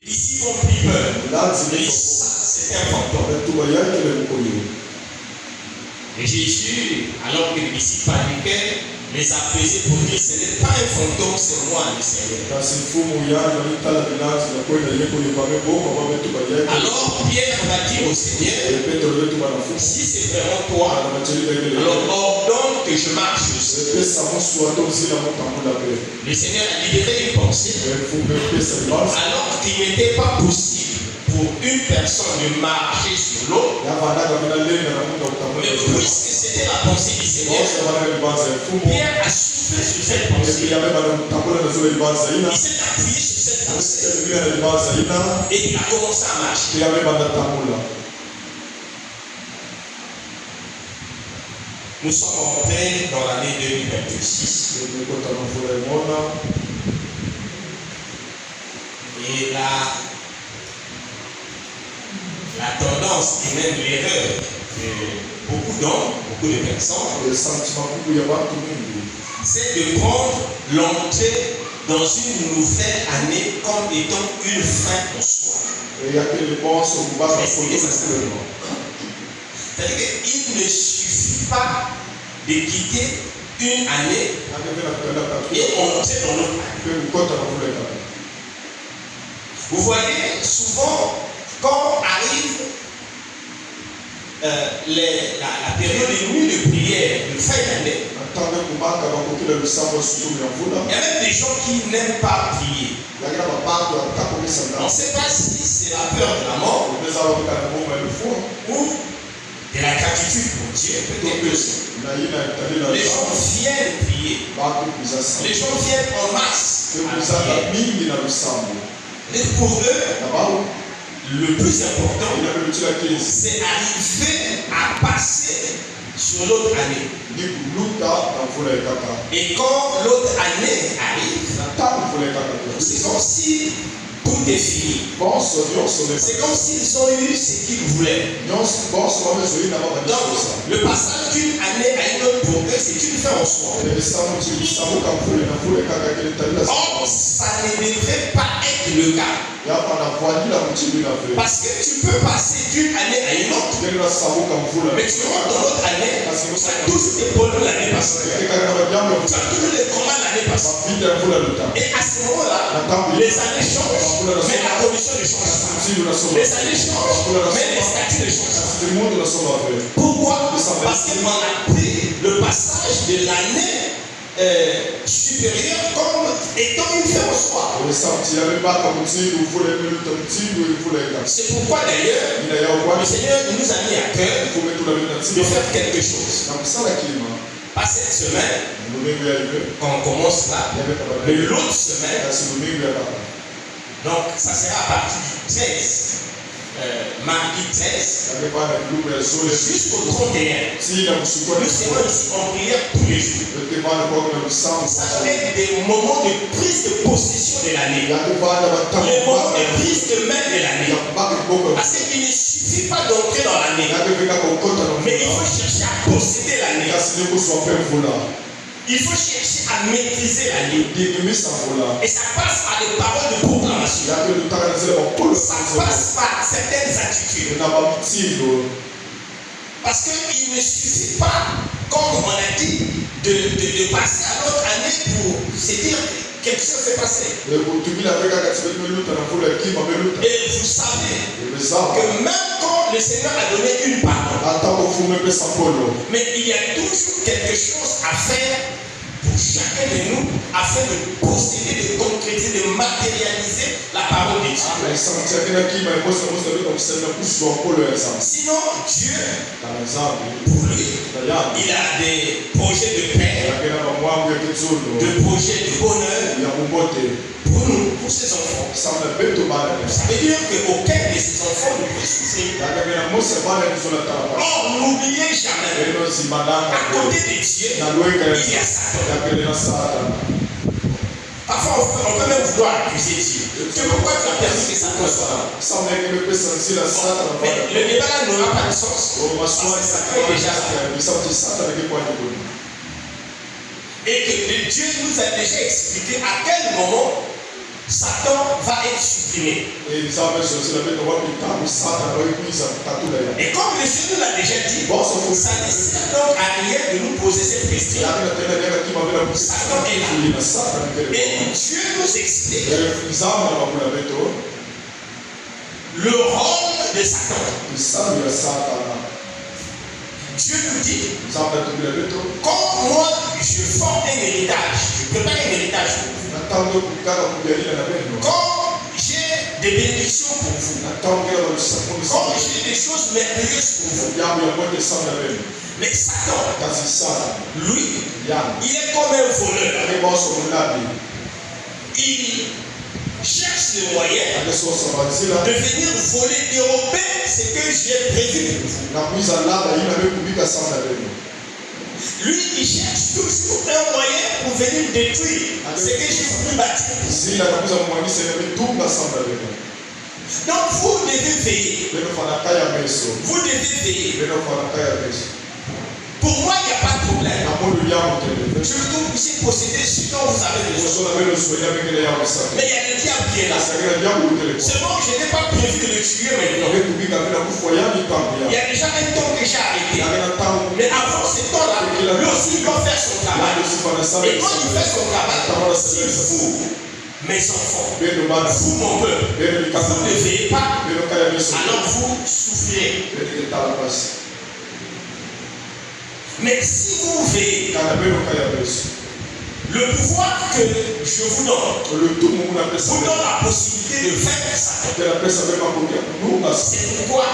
Ici, mon people, c'est un fantôme. Et Jésus, alors que les disciples paniquaient, les apaisaient pour dire ce n'est pas un fantôme, c'est moi le Seigneur. Alors Pierre va dire au Seigneur, si c'est vraiment toi, alors ordonne que je marche dessus. Le Seigneur a libéré une pensée, alors qu'il n'était pas possible pour une personne de marcher sur l'eau, mais puisque c'était la pensée du Seigneur, Pierre a soufflé sur cette pensée. Il s'est appuyé sur cette pensée et il a commencé à marcher. Nous sommes rentrés dans l'année 2026. Et la tendance et même l'erreur de beaucoup d'hommes, beaucoup de personnes, c'est de prendre l'entrée dans une nouvelle année comme étant une fin en soi. C'est-à-dire qu'il ne suffit pas de quitter une année et entrer dans l'autre année. Vous voyez, souvent, quand arrive la période de nuit de prière de fin d'année, il y a même des gens qui n'aiment pas prier. On ne sait pas si c'est la peur de la mort ou de la gratitude pour Dieu. Peut-être que les gens viennent prier. Les gens viennent en masse. Et pour eux, le plus important, c'est arriver à passer sur l'autre année. Et quand l'autre année arrive, c'est comme si tout est fini. C'est comme s'ils ont eu ce qu'ils voulaient. Donc, le passage d'une année à une autre pour eux, c'est une fin en soi. Or, ça ne devrait pas être le cas. Parce que tu peux passer d'une année à une autre, mais tu rentres dans l'autre année, tu as tous tes problèmes l'année passée. Tu as tous les combats l'année passée. Et à ce moment-là, les années changent, mais la condition ne change pas. Les années changent, mais les statuts ne changent pas. Pourquoi? Parce qu'on a pris le passage de l'année supérieure comme étant une fin en soi. C'est pourquoi d'ailleurs le Seigneur nous a mis à cœur de faire quelque chose. Pas cette semaine, quand on commence là, mais l'autre semaine. Donc ça sera à partir du 13. Mardi 13 jusqu'au 31. Nous serons ici en prière tous les jours. Ça va être des moments de prise de possession de l'année. Les moments de prise de main de l'année. Parce qu'il ne suffit pas d'entrer dans l'année, mais il faut chercher à posséder l'année. Il faut chercher à maîtriser l'année. Et ça passe par des paroles de proclamation. Ça passe par certaines attitudes. Parce qu'il ne suffit pas, comme on a dit, de passer à l'autre année pour se dire que quelque chose s'est passé. Et vous savez que même quand le Seigneur a donné une parole, mais il y a toujours quelque chose à faire pour chacun de nous afin de posséder, de concrétiser, de matérialiser la parole de Dieu. Sinon, Dieu, pour lui, il a des projets de paix, de projets de bonheur pour nous, pour ses enfants. Ça veut dire qu'aucun de ses enfants ne peut souffrir. Or, n'oubliez jamais, à côté de Dieu, il y a Satan. Parfois, on peut même vouloir accuser Dieu. Pourquoi tu as permis que Satan soit là? Mais le débat là n'aura pas de sens. Parce que Satan est déjà là. Et que Dieu nous a déjà expliqué à quel moment Satan va être supprimé. Et comme le Seigneur l'a déjà dit, ça ne sert donc à rien de nous poser cette question. Satan est là. Et Dieu nous explique le rôle de Satan. Dieu nous dit, quand moi je forme un héritage, je prépare un héritage pour vous. Quand j'ai des bénédictions pour vous, quand j'ai des choses merveilleuses pour vous, mais Satan, lui, il est comme un voleur. Il cherche le moyen de venir voler, dérober ce que j'ai prévu pour vous. Lui, il cherche toujours un moyen pour venir détruire ce que j'ai voulu bâtir. Donc vous devez veiller. Vous devez veiller. Pour moi, il n'y a pas de problème. Je veux que vous puissiez posséder ce dont vous avez besoin. Mais il y a le diable qui est là. Seulement, je n'ai pas prévu de le tuer maintenant. Il y a déjà un temps que j'ai arrêté. Mais avant ce temps-là, lui aussi, il doit faire son travail. Et quand il fait son travail, si vous, mes enfants, vous, mon peuple, vous ne veillez pas, alors vous souffrez. Mais si vous veillez, le pouvoir que je vous donne vous donne la possibilité de vaincre Satan. C'est pourquoi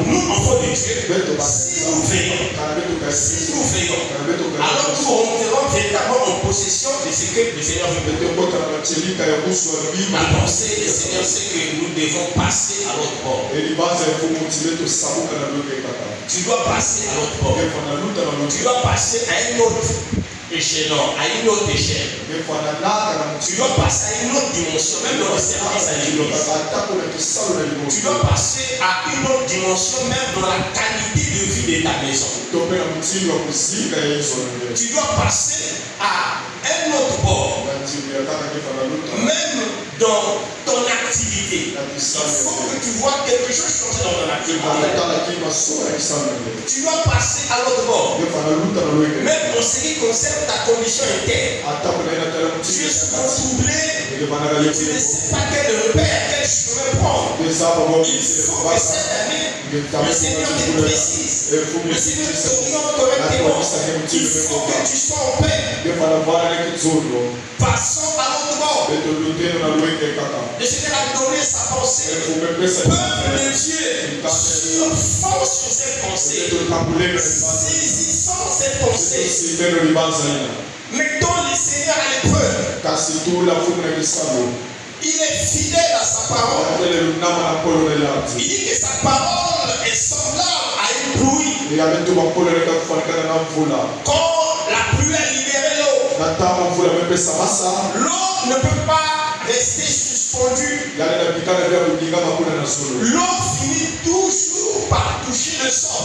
nous, enfants de Dieu, si nous veillons, alors nous rentrerons véritablement en possession de ce que le Seigneur veut. La pensée du Seigneur, c'est que nous devons passer à l'autre bord. Tu dois passer à l'autre bord. Tu dois passer à un autre échelon, à une autre échelle. Tu dois passer à une autre dimension, même dans le service à l'église. Tu dois passer à une autre dimension, même dans la qualité de vie de ta maison. Tu dois passer à un autre bord, même dans ton activité. Il faut que tu vois quelque chose changer dans ton activité. Tu dois passer à l'autre bord, même en ce qui concerne ta condition interne. Tu es souvent troublé, tu ne sais pas quel repère, quel chemin prendre. Il faut que cette année, le Seigneur te précise, le Seigneur t'oriente correctement. Il faut que tu sois en paix. Passons à l'autre bord. Le Seigneur a donné sa pensée. Peuple de Dieu, surfons sur cette pensée. Saisissons cette pensée. Mettons le Seigneur à l'épreuve. Il est fidèle à sa parole. Il dit que sa parole est semblable à une pluie. Quand la pluie a libéré l'eau, l'eau ne peut pas rester suspendue. L'eau finit toujours par toucher le sol.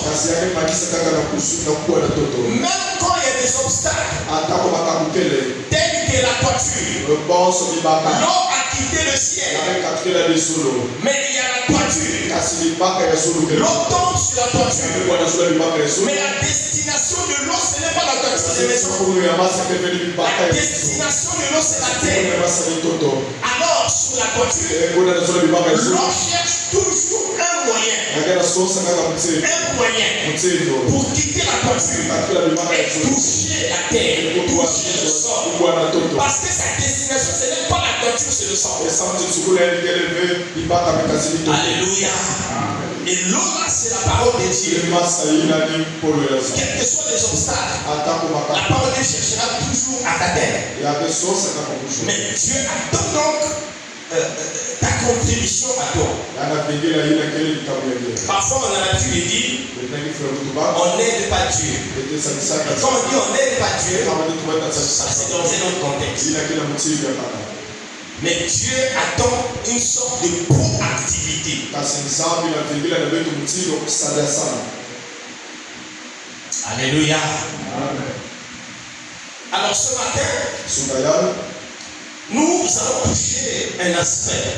Même quand il y a des obstacles, tels que la toiture, l'eau a quitté le ciel. Mais il y a la toiture. L'eau tombe sur la toiture. Mais la destination de l'eau, ce n'est pas la toiture des maisons. La destination de l'eau, c'est la terre. Alors, sur la toiture, l'eau cherche toujours un moyen pour quitter la toiture et toucher la terre, toucher le sol. Parce que sa destination, ce n'est pas la toiture, c'est le sol. Alléluia. Et l'eau là, c'est la parole de Dieu. Quels que soient les obstacles, la parole de Dieu cherchera toujours à ta terre. Mais Dieu attend donc ta contribution à toi. Parfois on a l'habitude de dire on n'aide pas Dieu. Et quand on dit on n'aide pas Dieu, c'est dans un autre contexte. Mais Dieu attend une sorte de proactivité. Alléluia. Alors ce matin, nous allons toucher un aspect.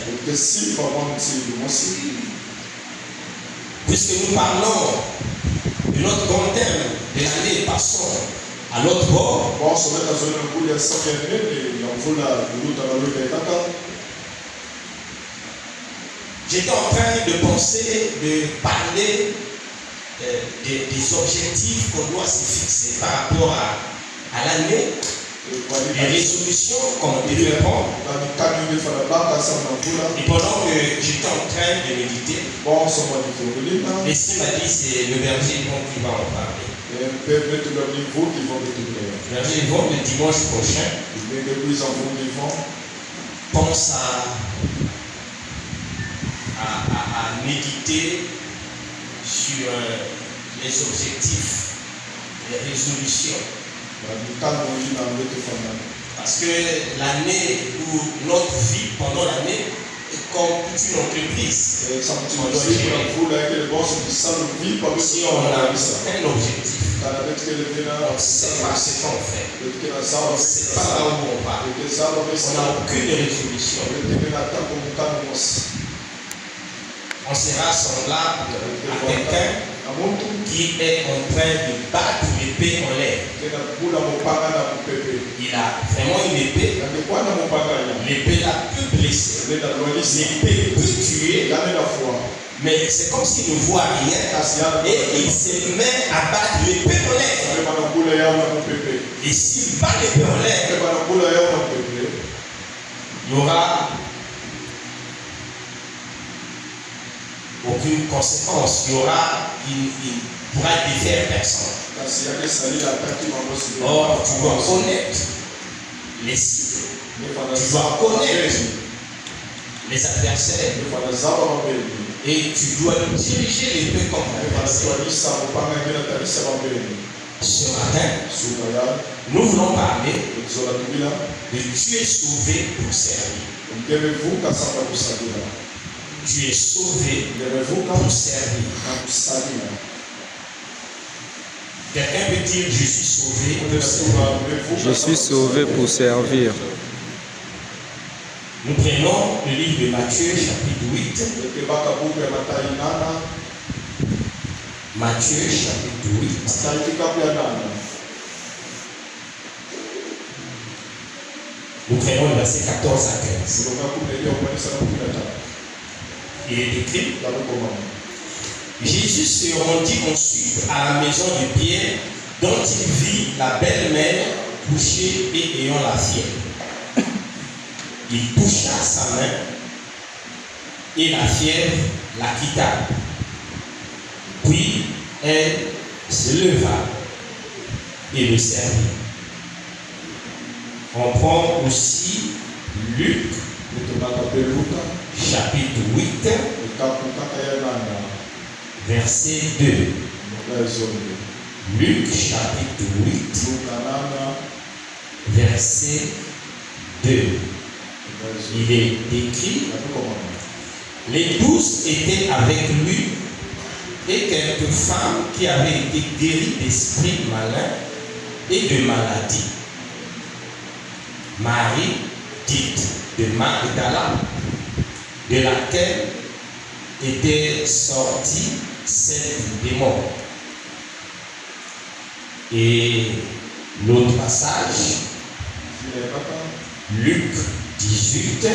Puisque nous parlons de notre grand thème de l'année, passons à l'autre bord. J'étais en train de penser, de parler des objectifs qu'on doit se fixer par rapport à l'année, les résolutions qu'on devait prendre. Et pendant que j'étais en train de méditer, l'Esprit m'a dit c'est le berger Yvon qui va en parler. Berger Yvon, le dimanche prochain, pense à méditer sur les objectifs, les résolutions. Parce que l'année ou notre vie pendant l'année est comme toute une entreprise. Si on a un objectif, on sait pas ce qu'on fait, on ne sait pas là où on va, on n'a aucune résolution. On sera semblable à quelqu'un qui est en train de battre l'épée en l'air. Il a vraiment une épée. L'épée l'a pu blesser. L'épée peut tuer. Mais c'est comme s'il ne voit rien. Et il se met à battre l'épée en l'air. Et s'il bat l'épée en l'air, il y aura aucune conséquence. Il pourra défaire personne. Or, tu dois connaître les cibles. Tu dois connaître les adversaires. Et tu dois diriger l'épée comme l'adversaire. Ce matin, nous voulons parler de tu es sauvé pour servir. Tu es sauvé pour servir. Quelqu'un peut dire je suis sauvé pour servir. Je suis sauvé pour servir. Nous prenons le livre de Matthieu chapitre 8. Matthieu chapitre 8. Nous prenons le verset 14 à 15. Il est écrit: Jésus se rendit ensuite à la maison de Pierre, dont il vit la belle-mère couchée et ayant la fièvre. Il toucha sa main et la fièvre la quitta. Puis elle se leva et le servit. On prend aussi Luc chapitre 8, verset 2. Luc chapitre 8, verset 2. Il est écrit: les 12 étaient avec lui et quelques femmes qui avaient été guéries d'esprits malins et de maladies. Marie, dite de Magdala, de laquelle était sortie cette démon. Et l'autre passage, Luc 18,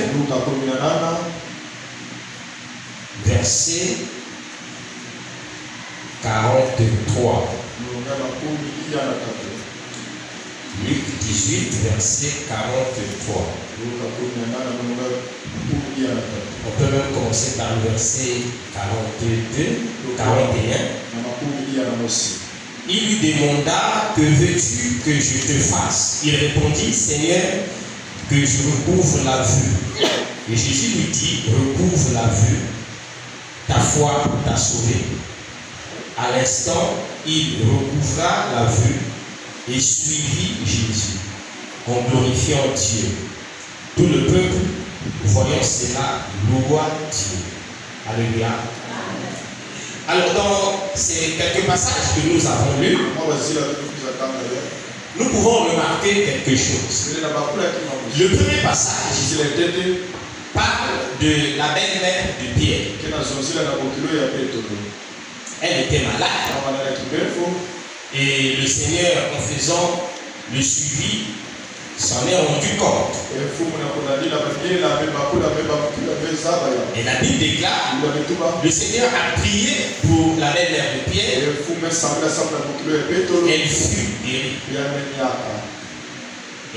verset 43. Luc 18, verset 43. On peut même commencer par le verset 42, 41. Il lui demanda: que veux-tu que je te fasse? Il répondit: Seigneur, que je recouvre la vue. Et Jésus lui dit: recouvre la vue, ta foi t'a sauvé. À l'instant, il recouvra la vue et suivit Jésus, en glorifiant Dieu. Tout le peuple, voyant cela, loua Dieu. Alléluia. Alors, dans ces quelques passages que nous avons lus, nous pouvons remarquer quelque chose. Le premier passage parle de la belle-mère de Pierre. Elle était malade. Et le Seigneur, en faisant le suivi, s'en est rendu compte. Et la Bible déclare, le Seigneur a prié pour la belle-mère de Pierre. Elle fut guérie.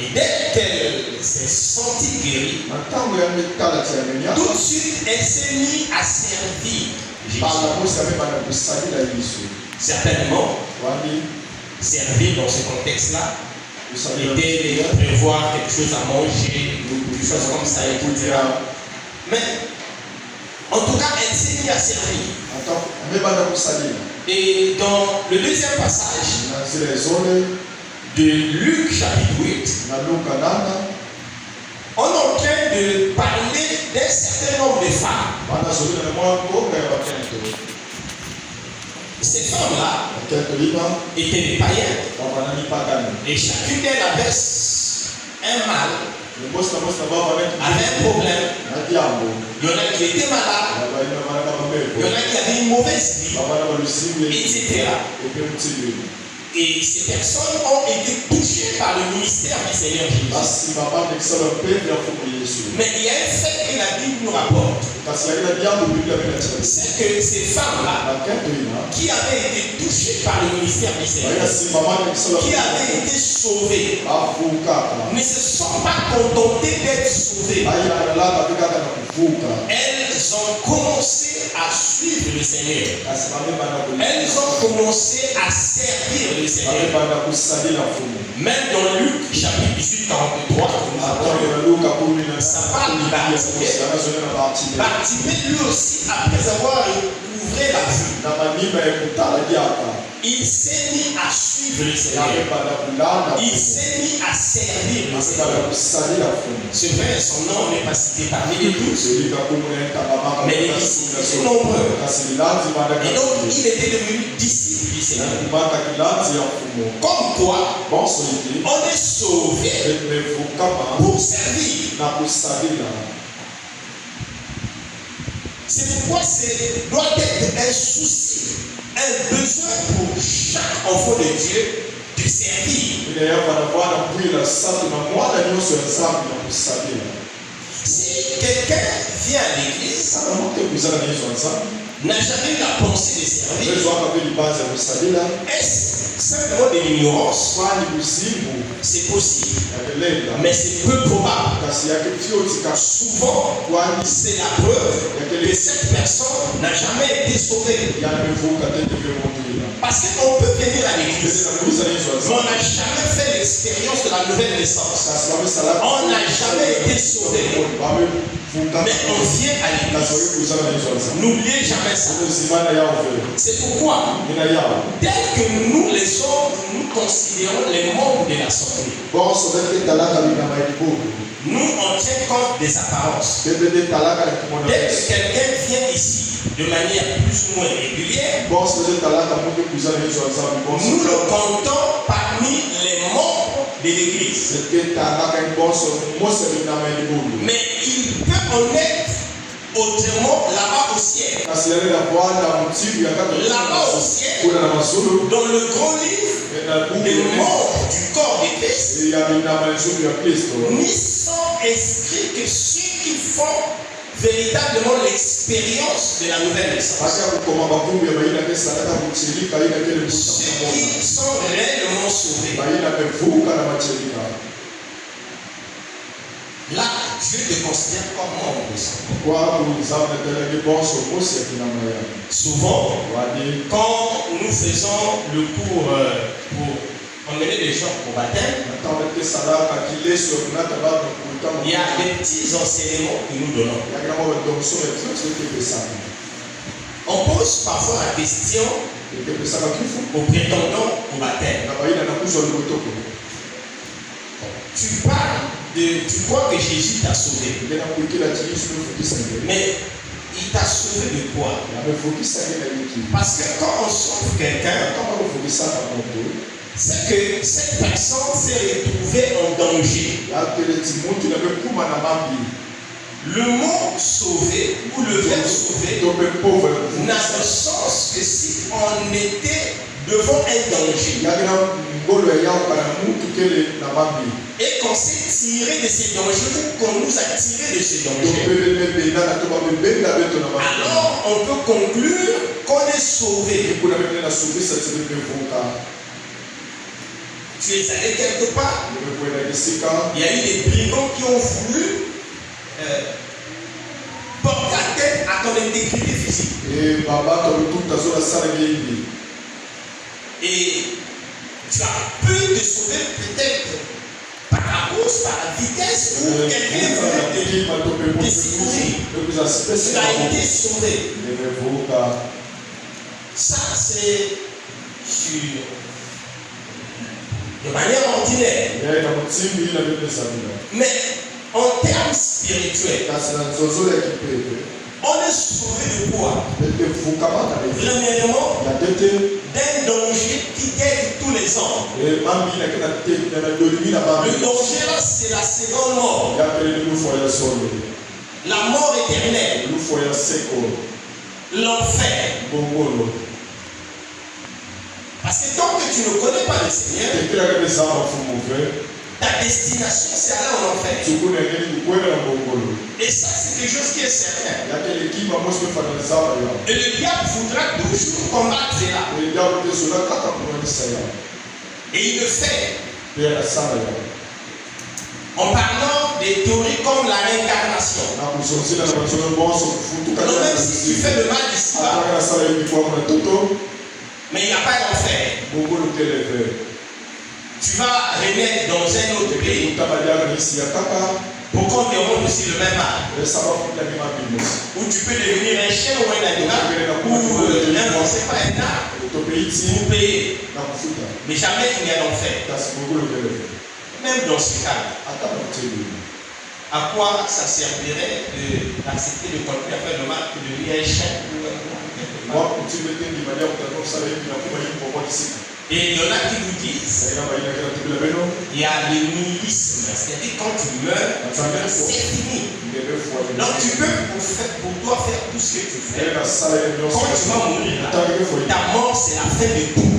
Et dès qu'elle s'est sentie guérie, tout de suite, elle s'est mise à servir Jésus. Certainement, servir dans ce contexte-là était de prévoir quelque chose à manger, quelque chose comme ça, etc. Mais, en tout cas, elle s'est mise à servir. Et dans le deuxième passage de Luc chapitre 8, on est en train de parler d'un certain nombre de femmes. Ces femmes-là étaient des païennes. Et chacune d'elles avait un mal, avait un problème. Il y en a qui étaient malades, il y en a qui avaient une mauvaise vie, etc. Et ces personnes ont été touchées par le ministère du Seigneur Jésus. Mais il y a un fait que la Bible nous rapporte. C'est que ces femmes-là, qui avaient été touchées par le ministère du Seigneur, qui avaient été sauvées, ne se sont pas contentées d'être sauvées. Elles ont commencé à suivre le Seigneur. Elles ont commencé à servir le Seigneur. Même dans Luc chapitre 18, 43, ça parle de Bartimée. Bartimée lui aussi, après avoir ouvré la vue, il s'est mis à suivre le Seigneur. Il s'est mis à servir le Seigneur. C'est vrai, son nom n'est pas cité parmi les douze, mais les disciples sont nombreux. Et donc, il était devenu disciple du Seigneur. Comme quoi, on est sauvé pour servir. C'est pourquoi ce doit être un souci, un besoin pour chaque enfant de Dieu de servir. Si quelqu'un vient à l'église, n'a jamais eu la pensée de servir, est-ce simplement de l'ignorance? C'est possible, mais c'est peu probable. Souvent, c'est la preuve que cette personne n'a jamais été sauvée. Parce qu'on peut venir à l'église, mais on n'a jamais fait l'expérience de la nouvelle naissance. On n'a jamais été sauvé. Mais on vient à l'église. N'oubliez jamais ça. C'est pourquoi, tel que nous les hommes, nous considérons les membres de l'assemblée, nous on tient compte des apparences. Dès que quelqu'un vient ici de manière plus ou moins régulière, nous le comptons parmi les membres de l'église. Mais il peut en être autrement là-bas au ciel. Là-bas au ciel, dans le grand livre des membres du corps de Christ, n'y sont inscrits que ceux qui font véritablement l'expérience de la nouvelle naissance. Ceux qui sont réellement sauvés. Là, Dieu te considère comme membre de ça. Souvent, quand nous faisons le cours pour emmener les gens au baptême, il y a des petits enseignements que nous donnons. On pose parfois la question aux prétendants au baptême. Tu parles tu crois que Jésus t'a sauvé. Mais il t'a sauvé de quoi? Parce que quand on sauve quelqu'un, c'est que cette personne s'est retrouvée en danger. Le mot sauver ou le verbe sauver n'a de sens que si on était devant un danger et qu'on s'est tiré de ces dangers ou qu'on nous a tiré de ces dangers. Alors on peut conclure qu'on est sauvé. Tu es allé quelque part, il y a eu des brigands qui ont voulu porter atteinte à ton intégrité physique. Et tu as pu te sauver peut-être par la course, par la vitesse, ou quelqu'un voulait te secourir. Tu as été sauvé. Ça, c'est sur de manière ordinaire. Mais en termes spirituels, on est sauvé de quoi? Premièrement, d'un danger qui guette tous les hommes. Le danger là, c'est la seconde mort. La mort éternelle. L'enfer. Parce que tant que tu ne connais pas le Seigneur, ta destination c'est aller en enfer. Et ça c'est quelque chose qui est certain. Et le diable voudra toujours combattre cela. Et il le fait. En parlant des théories comme la réincarnation. Non, même si tu fais le mal ici-bas, mais il n'y a pas d'enfer. Tu vas renaître dans un autre pays pour qu'on te rende aussi le même mal. Ou tu peux devenir un chien ou un animal ou un c'est pas un arbre pour payer. Mais jamais il n'y a d'enfer. Même dans ce cas, à quoi ça servirait d'accepter de continuer à faire le mal que de devenir un chien ou un animal? Et il y en a qui vous disent, il y a le nihilisme, c'est-à-dire quand tu meurs, c'est fini. Donc tu peux pour toi faire tout ce que tu fais. Quand tu vas mourir, ta mort c'est la fin de tout.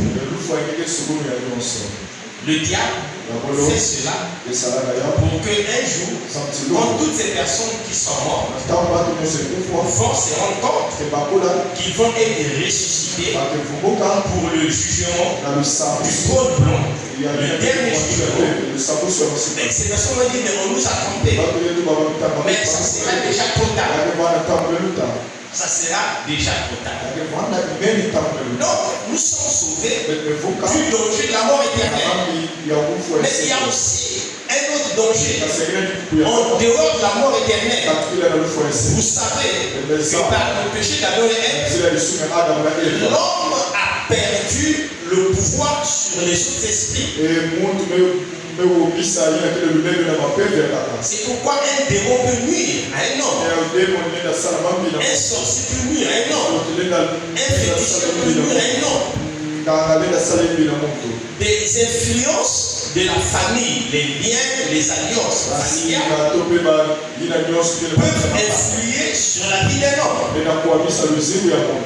Le diable fait cela pour qu'un jour, quand toutes ces personnes qui sont mortes vont se rendre compte qu'ils vont être ressuscités pour le jugement du trône blanc, le dernier jugement. Mais ces personnes vont dire, mais on nous a trompés. Mais ça sera déjà trop tard. Ça sera déjà trop tard. Donc, nous sommes sauvés du danger de la mort éternelle. Mais il y a aussi un autre danger. En dehors de la mort éternelle, vous savez que par le péché d'Adam et Ève, l'homme a perdu le pouvoir sur les autres esprits. C'est pourquoi un démon peut nuire à un homme. Un sorcier peut nuire à un homme. Un féticheur peut nuire à un homme. Des influences de la famille, les liens, les alliances familiales peuvent influer sur la vie d'un homme. Il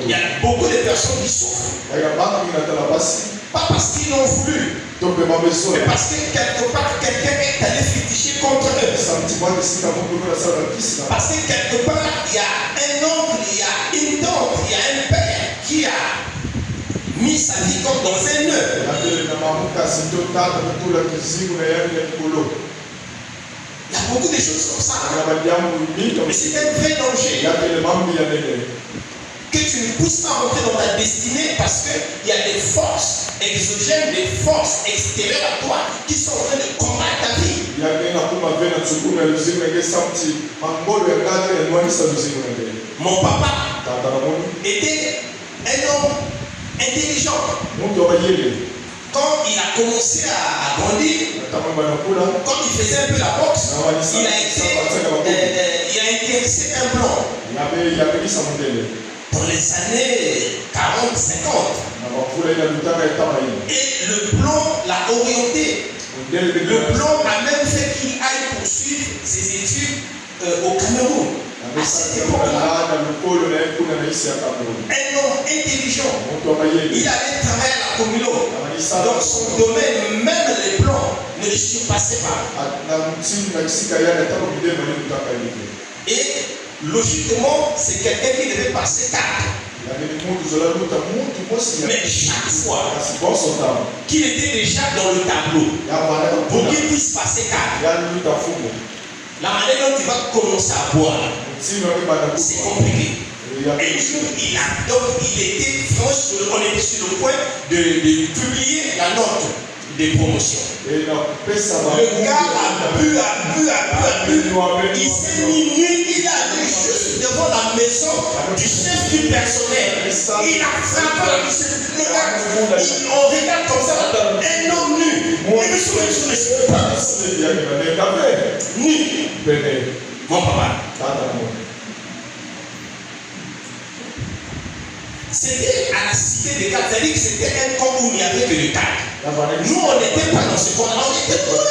y a beaucoup de personnes qui souffrent. Pas parce qu'ils l'ont voulu, mais parce que quelque part quelqu'un est allé féticher contre eux. Parce que quelque part il y a un oncle, il y a une tante, il y a un père qui a mis sa vie comme dans un nœud. Il y a beaucoup de choses comme ça. Mais c'est un vrai danger. Que tu ne pousses pas rentrer dans ta destinée parce qu'il y a des forces exogènes, des forces extérieures à toi qui sont en train de combattre ta vie. Mon papa était un homme intelligent. Quand il a commencé à grandir, quand il faisait un peu la boxe, il a intéressé un blanc. Dans les années 40-50, Et le plomb l'a orienté. Le plomb a même fait qu'il aille poursuivre ses études au Cameroun. À cette époque-là, un homme intelligent, il allait travailler à la communauté. Dans son domaine, même les plans ne le surpassaient pas. Et logiquement, c'est quelqu'un qui devait passer tard. Mais chaque fois qu'il était déjà dans le tableau, pour qu'il puisse passer tard, la manière dont il va commencer à boire, c'est compliqué. Et un jour, il était, on était sur le point de publier la note de promotion. Le gars a bu. Il s'est mis nu, il est allé juste devant la maison du chef du personnel. Il a frappé, on regarde comme ça, un homme nu. Nu. Mon papa. C'était à la cité de Cap, c'est-à-dire que c'était un camp où il n'y avait que le cadre. Nous, on n'était pas dans ce camp, on était loin.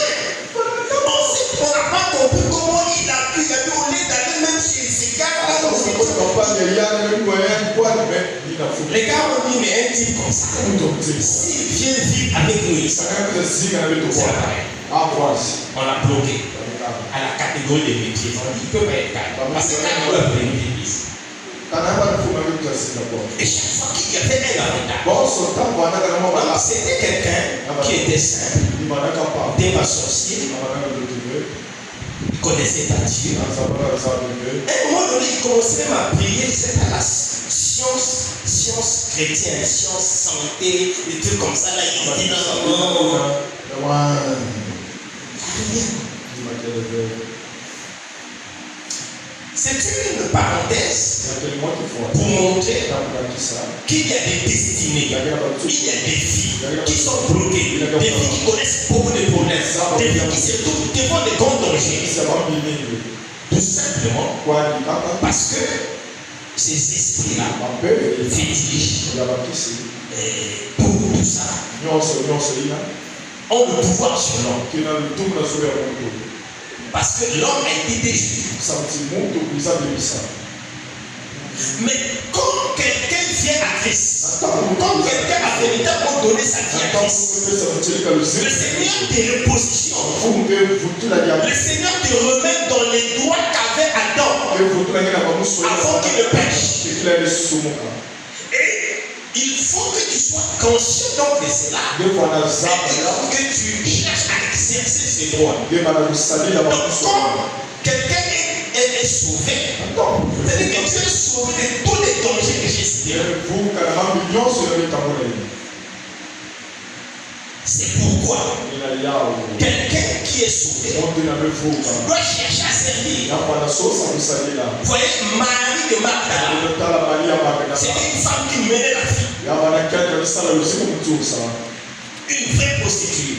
On n'a pas compris comment il a pu, au lieu d'aller même chez ces gars. Les gars ont dit, mais un type comme ça, s'il vient vivre avec nous ici, c'est pareil. On l'a bloqué à la catégorie des métiers. On dit, il peut pas être cadre. Parce que quand on veut venir l'église, et chaque fois qu'il y avait un avantage, c'était quelqu'un qui était simple, n'était pas sorcier, il connaissait pas Dieu. À un moment donné, il commençait à prier, c'était la science chrétienne, science santé, des trucs comme ça. Là, il dit non. C'est une parenthèse pour montrer qu'il y a des destinées, il y a des vies qui sont bloquées, des vies qui connaissent beaucoup de problèmes, des vies qui se trouvent devant des grands dangers. Tout simplement parce que ces esprits-là fétiches pour tout ça ont le pouvoir sur l'homme. Parce que l'homme a été déchu. Mais quand quelqu'un vient à Christ, quand quelqu'un a véritablement donné sa vie à Christ, le Seigneur te repositionne. Le Seigneur te remet dans les droits qu'avait Adam avant qu'il ne pêche. Et il faut que tu sois conscient donc de cela. Et il faut que tu cherches à exercer ces droits. Donc quand quelqu'un est sauvé, c'est-à-dire que tu es sauvé de tous les dangers que j'ai cités. C'est pourquoi quelqu'un qui est sauvé doit chercher à servir. Vous voyez, Marie de Magdala, c'était une femme qui menait la vie. Une vraie prostituée.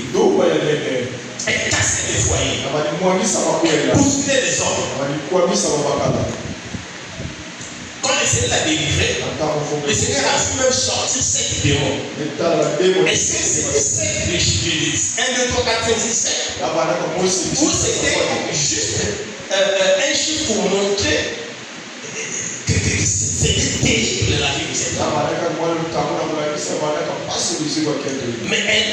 Elle cassait les foyers. Elle bousculait les hommes. Quand le Seigneur l'a délivré, le Seigneur a vu même sortir 7 démons. Et c'était 7 1, 2, 3, 4, 5, 6, 7. Ou c'était juste un chiffre pour montrer que c'était terrible la vie de cette femme. Mais elle,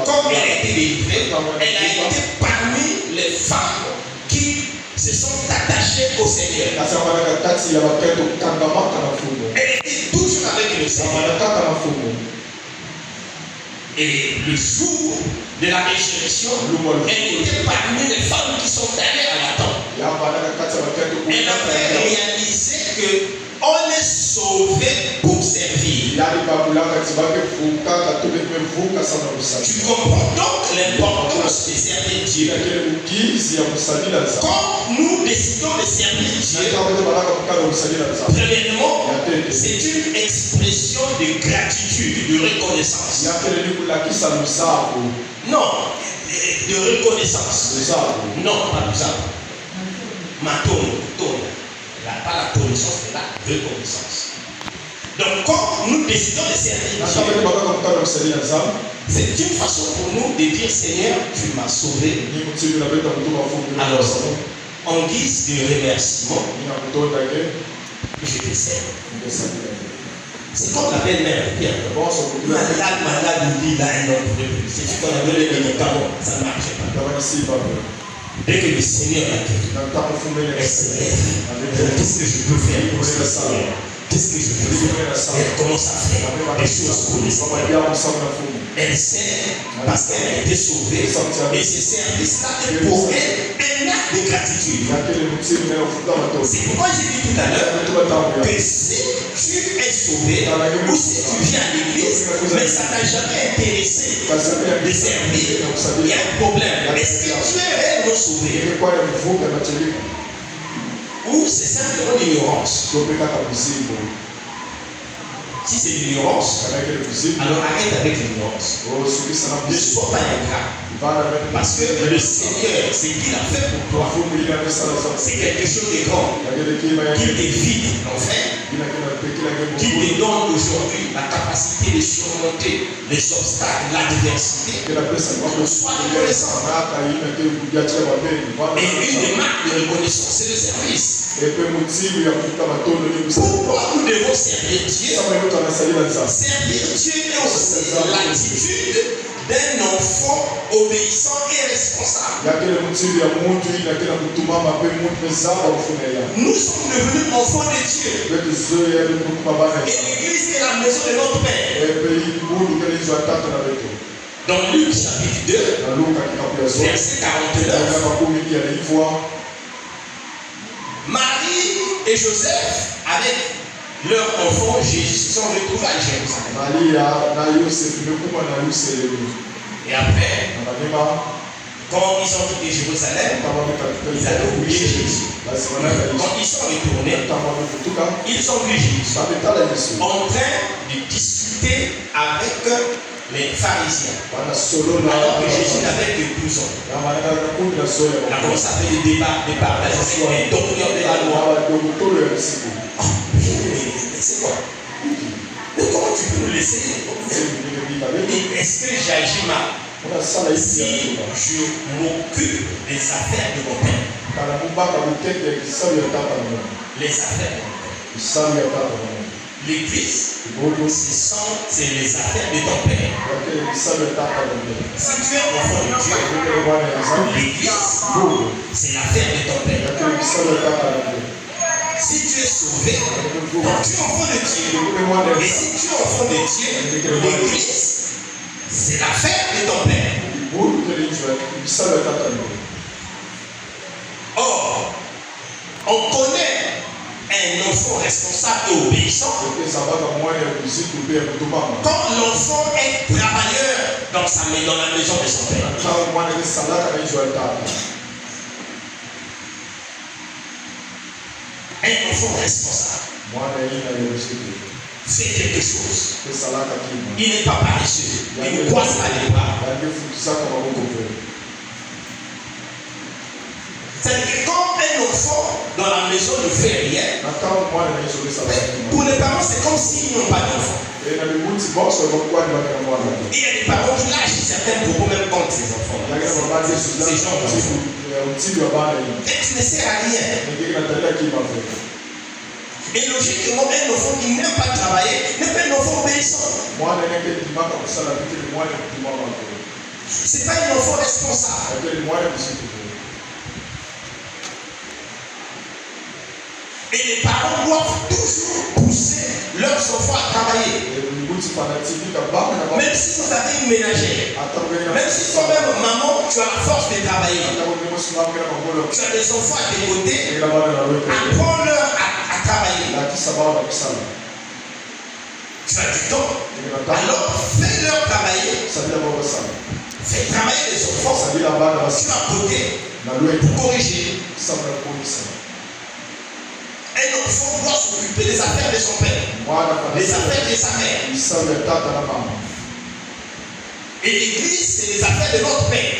comme elle a été délivrée, elle a été parmi les femmes qui se sont attachées au Seigneur. Elle était toujours avec le Seigneur. Et le jour de la résurrection, elle était parmi les femmes qui sont allées à la tombe. Elle avait réalisé qu'on est sauvé pour servir. Tu comprends donc l'importance de servir Dieu. Quand nous décidons de servir Dieu, premièrement, c'est une expression de gratitude, de reconnaissance. Non, de reconnaissance. Non, pas ça. Ma tonne. Pas la connaissance, mais la reconnaissance. Donc, quand nous décidons de servir Dieu, c'est une façon pour nous de dire Seigneur, tu m'as sauvé. Alors, en guise de remerciement, je te sers. C'est comme la belle-mère de Pierre. Malade, oublie là un autre. C'est ce qu'on appelle le médicament. Ça ne marche pas. Dès que le Seigneur a dit, elle se lève. Qu'est-ce que je peux faire pour ce Seigneur? Qu'est-ce que je peux faire? Elle commence à faire des choses pour le Seigneur. Elle sert parce qu'elle a été sauvée. Et ce service-là est pour elle un acte de gratitude. C'est pourquoi j'ai dit tout à l'heure que si tu es sauvé ou si tu viens à l'église, mais ça n'a jamais intéressé de servir, il y a un problème. Est-ce que tu es réellement sauvé? Ou c'est simplement l'ignorance? Si c'est l'ignorance, alors arrête avec l'ignorance. Ne sois pas ingrat. Parce que le Seigneur, ce qu'il a fait pour toi, c'est quelque chose de grand. Qu'il t'évite l'enfer, qui te donne aujourd'hui la capacité de surmonter les obstacles, l'adversité. Sois reconnaissant. Et une des marques de reconnaissance, c'est le service. Pourquoi nous devons servir Dieu? Servir Dieu est aussi l'attitude d'un enfant obéissant et responsable. Nous sommes devenus enfants de Dieu. Et l'église est la maison de notre Père. Dans Luc chapitre 2, verset 49, Marie et Joseph, avec leur enfant Jésus, se sont retrouvés à Jérusalem. Et après, quand ils ont quitté Jérusalem, ils avaient oublié Jésus. Quand ils sont retournés, ils ont vu Jésus en train de discuter avec les pharisiens. Alors que Jésus n'avait que 12 ans. Il a commencé à faire des débats, des partages avec les docteurs de la loi. C'est quoi? Mais comment tu peux nous laisser? Est-ce que j'agis mal si je m'occupe des affaires de mon père? Les affaires de mon père. L'église, c'est les affaires de ton père. Si tu es enfant de Dieu, l'église, c'est l'affaire de ton père. Si tu es sauvé, tu es enfant de Dieu. Et si tu es enfant de Dieu, l'église, c'est l'affaire de ton père. Or, on connaît un enfant responsable et obéissant quand l'enfant est travailleur dans la maison de son père. Un enfant responsable fait quelque chose. Il n'est pas paresseux. Il ne croise pas les bras. C'est-à-dire que quand un enfant dans la maison ne fait rien, pour les parents, c'est comme s'ils n'ont pas d'enfant. Il y a des parents qui lâchent certains propos même contre ces enfants. Ces gens d'enfants. Et tu ne sers à rien. Et logiquement, un enfant qui n'aime pas travailler n'est pas un enfant obéissant. Ce n'est pas un enfant responsable. Et les parents doivent toujours pousser leurs enfants à travailler. Même si vous avez une ménagère, même si toi-même, maman, tu as la force de travailler, tu as des enfants à tes côtés, apprends-leur à travailler. Tu as du temps, alors fais-leur travailler. Fais travailler les enfants sur un côté pour corriger. Un enfant doit s'occuper des affaires de son père, des affaires de sa mère. Et l'église, c'est les affaires de notre Père.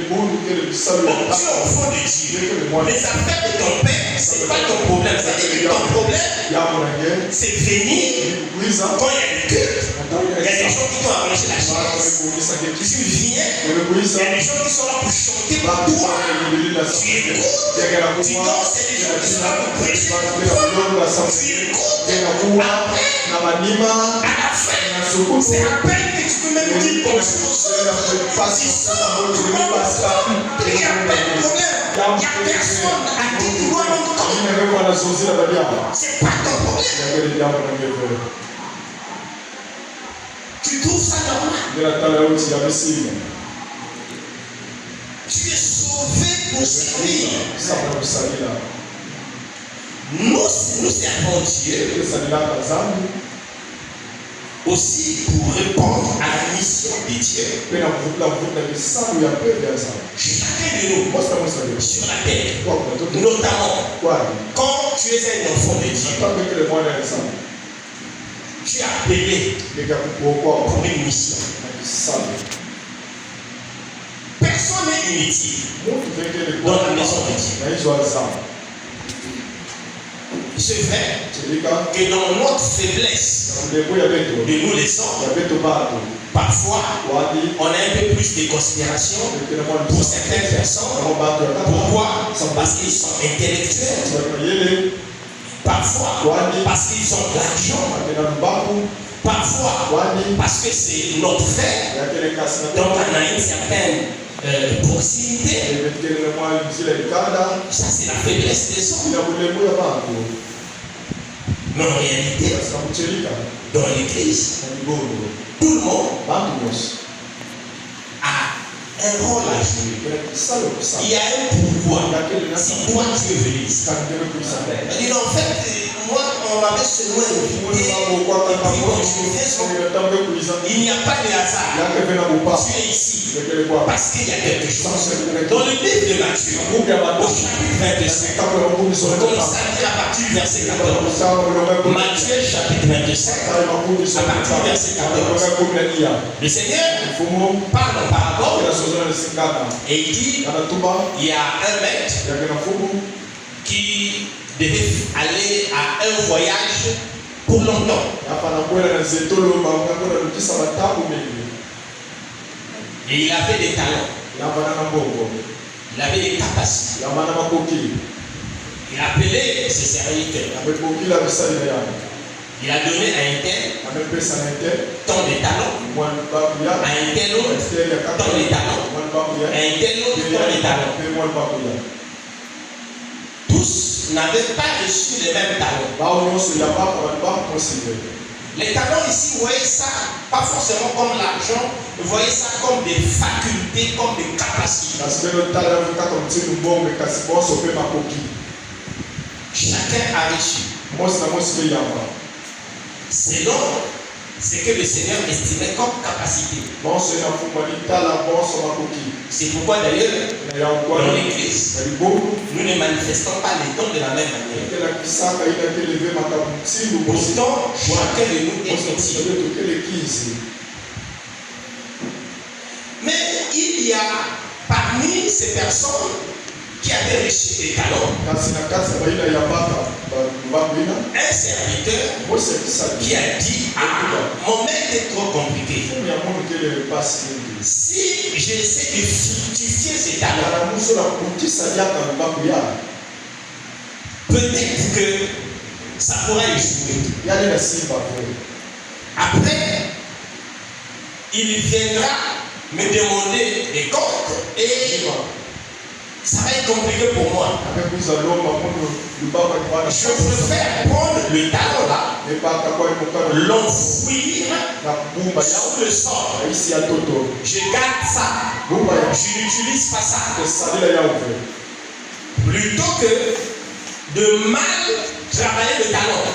Bon, tu es enfant de Dieu. Les affaires de ton Père, ce n'est pas ton problème. C'est-à-dire que ton problème, c'est venir quand il y a des cultes. Il y a des gens qui t'ont arrangé la chaise. Tu viens, il y a des gens qui sont là pour chanter pour toi. Tu écoutes, tu danses, il y a des gens qui sont là pour prêcher pour toi. Tu écoutes, après, à la fin, c'est à peine que tu peux même dire bonjour. Il n'y a pas de problème. Il n'y a personne à qui tu dois l'entendre. C'est pas ton problème. Tu trouves ça normal? Tu es sauvé pour servir. Nous servons Dieu aussi pour répondre à la mission de Dieu. Chacun de nous sur la terre, notamment quand tu es un enfant de Dieu, tu es appelé pour une mission. Personne n'est inutile dans la maison de Dieu. C'est vrai que dans notre faiblesse de nous les hommes, parfois on a un peu plus de considération pour certaines personnes. Pourquoi? Parce qu'ils sont intellectuels. Parfois parce qu'ils ont de l'argent. Parfois parce que c'est notre frère. Donc on a une certaine proximité. Ça c'est la faiblesse des hommes. Mais en réalité, dans l'église, tout le monde a un rôle à jouer. Il y a un pourquoi. Si toi tu es venu ici. Et en fait, moi, on m'avait seulement invité. Il n'y a pas de hasard. Tu es ici parce qu'il y a quelque chose. Dans le livre de Matthieu, au chapitre 25, on commence à lire à partir du verset 14. Matthieu chapitre 25, à partir du verset 14. Le Seigneur parle en parabole et il dit il y a un maître qui devait aller à un voyage pour longtemps. Et il avait des talents. Il avait des capacités. Il a appelé ses serviteurs. Il a donné à un tel tant de talents, à un tel autre tant de talents, à un tel autre tant de talents. Tous n'avaient pas reçu les mêmes talents. Les talents ici, vous voyez ça, pas forcément comme l'argent, vous voyez ça comme des facultés, comme des capacités. Chacun a reçu selon ce que le Seigneur estimait comme capacité. C'est pourquoi d'ailleurs, dans l'église, nous ne manifestons pas les dons de la même manière. Pourtant, chacun de nous est utile. Mais il y a parmi ces personnes qui avaient reçu des talents, un serviteur qui a dit mon maître est trop compliqué. Si j'essaie de fructifier ces talents, peut-être que ça pourrait échouer. Après, il viendra me demander des comptes et ça va être compliqué pour moi. Je préfère prendre le talent là, l'enfouir sous le sol. Je garde ça. Je n'utilise pas ça. Plutôt que de mal travailler le talent.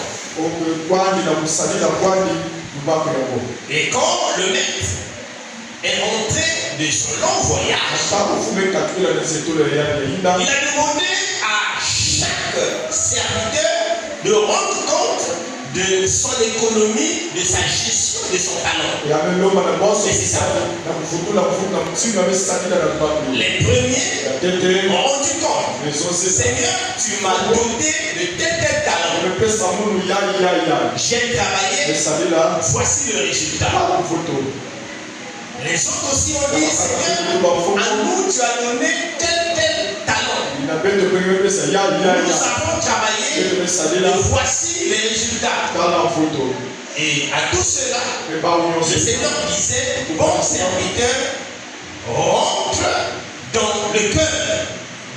Et quand le maître est rentré de son long voyage, il a demandé à chaque serviteur de rendre compte de son économie, de sa gestion, de son talent. Et c'est ça. Les premiers ont rendu compte. Seigneur, tu m'as doté de tel talent. J'ai travaillé, voici le résultat. Les autres aussi ont dit, Seigneur, à nous tu as donné tel talent. Nous avons travaillé et voici les résultats. Et à tout cela, le Seigneur disait, bon serviteur, rentre dans le cœur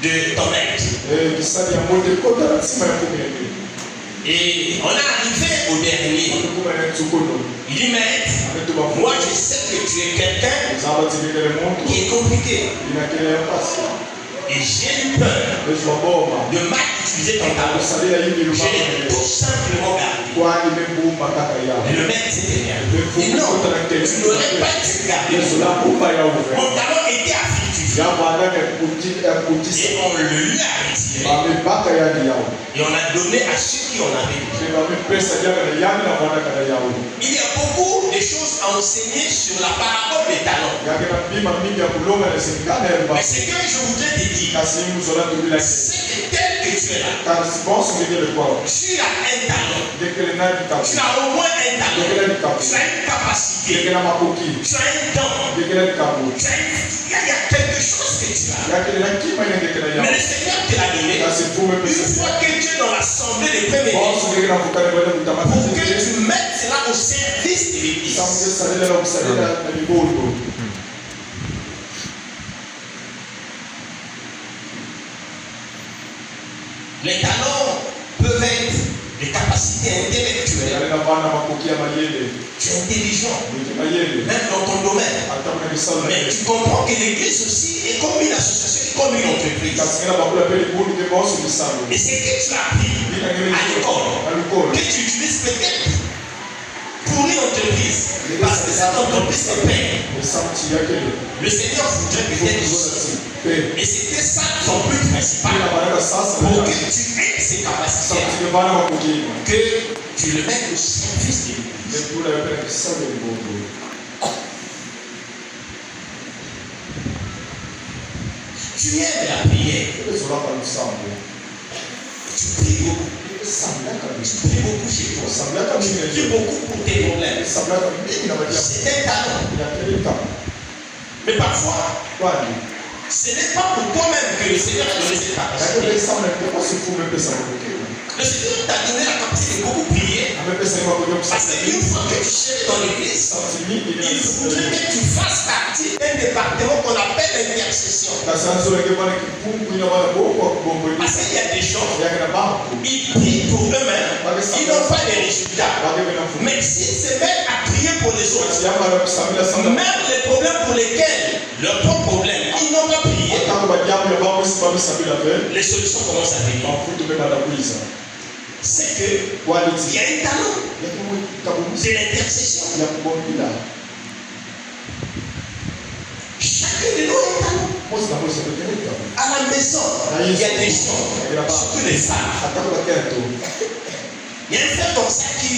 de ton maître. Et on est arrivé au dernier. Il dit, maître, moi je sais que tu es quelqu'un qui est compliqué. Et j'ai eu peur de mal utiliser ton talent. Je l'ai tout simplement gardé. Et le maître s'était bien. Et non, tu n'aurais pas dû garder. Mon talent était afflictif. Et on le lui a retiré. Et on a donné à ceux qui en avaient besoin. Il y a beaucoup de choses à enseigner sur la parabole des talents. Mais ce que je voudrais te dire, c'est que tel que tu es là, tu as un talent. Tu as au moins un talent. Tu as une capacité. Tu as un don. Il y a quelque chose que tu as. Mais le Seigneur te l'a donné. Une fois que tu es dans l'assemblée des premiers pour que tu mettes cela au service de l'Église. Les talents peuvent être des capacités intellectuelles. Tu es intelligent, même dans ton domaine. Mais tu comprends que l'Église aussi est comme une association, comme une entreprise. Et c'est que tu as appris à l'école, que tu utilises peut-être pour une entreprise, parce que cette entreprise te paye. Le Seigneur voudrait peut-être aussi. Et c'était ça son but principal. Pour que tu aies ces capacités, que tu le mettes au service de l'Église. Tu aimes la prière. Tu pries beaucoup. Tu pries beaucoup chez toi. Tu pries beaucoup pour tes problèmes. C'est un talent. Mais parfois, ce n'est pas pour toi-même que le Seigneur t'a donné cette capacité. Le Seigneur t'a donné la capacité de beaucoup prier. Parce qu'une fois que tu cherches dans l'église, il faudrait que tu fasses partie d'un département qu'on appelle l'intercession. Parce qu'il y a des gens, ils prient pour eux-mêmes, ils n'ont pas les résultats. Mais s'ils se mettent à prier pour les autres, même les problèmes pour lesquels, leurs propres problèmes, ils n'ont pas prié, les solutions commencent à venir. C'est que il y a un talent. C'est l'intercession. Chacun de nous a un talent. À la maison, il y a des gens, surtout les femmes. Il y a un frère comme ça qui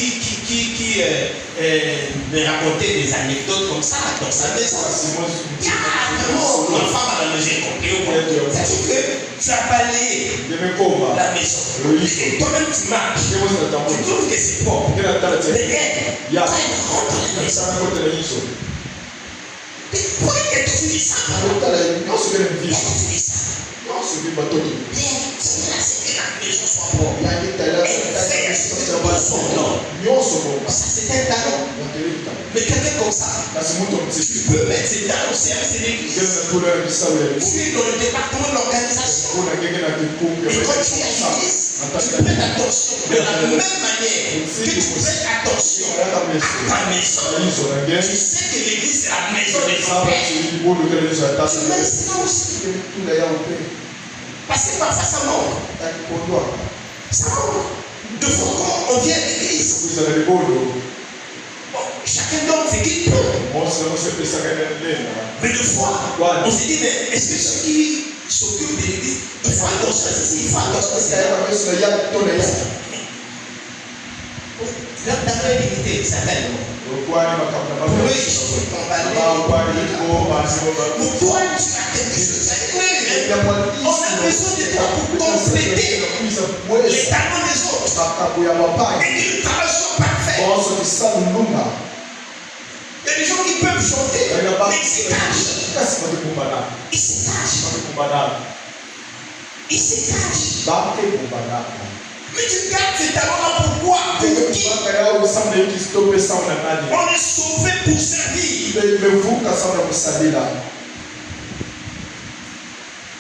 me racontait des anecdotes comme ça dans sa maison. Ma femme à la maison est compris. C'est-à-dire que tu as balayé la maison. Et toi-même tu marches. Tu trouves que c'est bon. Mais elle, quand elle rentre dans la maison, pourquoi est-ce que tu dis ça? Pourquoi tu dis ça? C'est que la maison soit bonne. Ça c'est un talent. Mais quelqu'un comme ça, tu peux mettre ses talents au service de l'église. Tu es dans le département de l'organisation. Et quand tu es à l'église, tu prêtes attention de la même manière que tu prêtes attention à ta maison. Tu sais que l'église c'est la maison de ton père. Tu mets ça aussi. Parce que parfois ça manque. Ça manque. De fois quand on vient à l'église, chacun d'entre fait qu'il peut. Mais de fois, on se dit, mais est-ce que ceux qui s'occupent de l'église, il faut attention à ceci, il faut attention à cela. Leur talent est limité, certainement. Pour eux, ils sont emballés. Pour toi, tu as quelque chose. On a besoin de toi pour compléter les talents des autres. Et que le travail soit parfait. Il y a des gens qui peuvent chanter, mais ils se cachent. Ils se cachent. Ils se cachent. Mais tu gardes ces talents-là pourquoi? Pour qui? On est sauvé pour servir.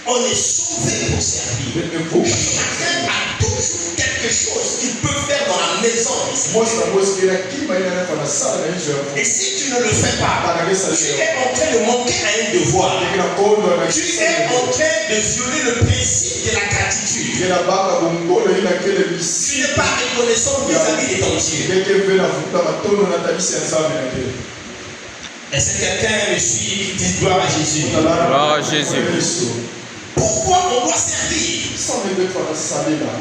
On est sauvé pour servir. Chacun a toujours quelque chose qu'il peut faire dans la maison. Et si tu ne le fais pas, tu es en train de manquer à un devoir. Tu es en train de violer le principe de la gratitude. Tu n'es pas reconnaissant vis-à-vis de ton Dieu. Est-ce que quelqu'un me suit qui dit gloire à Jésus? Gloire à Jésus. Pourquoi on doit servir?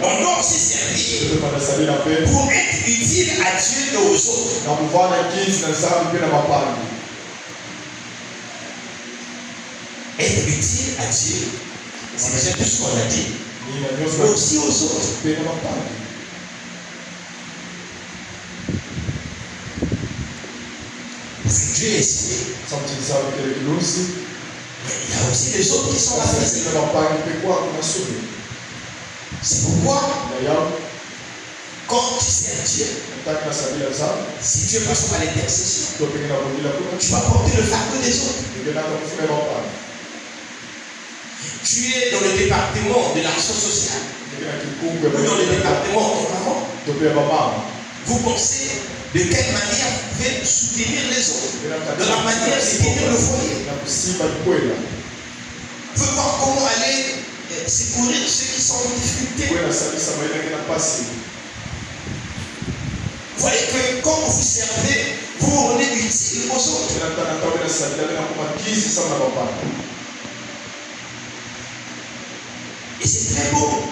On doit aussi servir pour être utile à Dieu et aux autres. Être utile à Dieu, c'est déjà tout ce qu'on a dit, mais aussi aux autres. Parce que Dieu est ici. Mais il y a aussi les autres qui sont là. C'est pourquoi, quand tu sers Dieu, si Dieu passe par l'intercession, tu vas porter le fardeau des autres. Tu es dans le département de l'action sociale ou dans le département des parents. Vous pensez de quelle manière vous pouvez soutenir les autres, de la manière de soutenir le foyer. Vous pouvez voir comment aller secourir ceux qui sont en difficulté. Vous voyez que quand vous servez, vous vous rendez utile aux autres. Et c'est très beau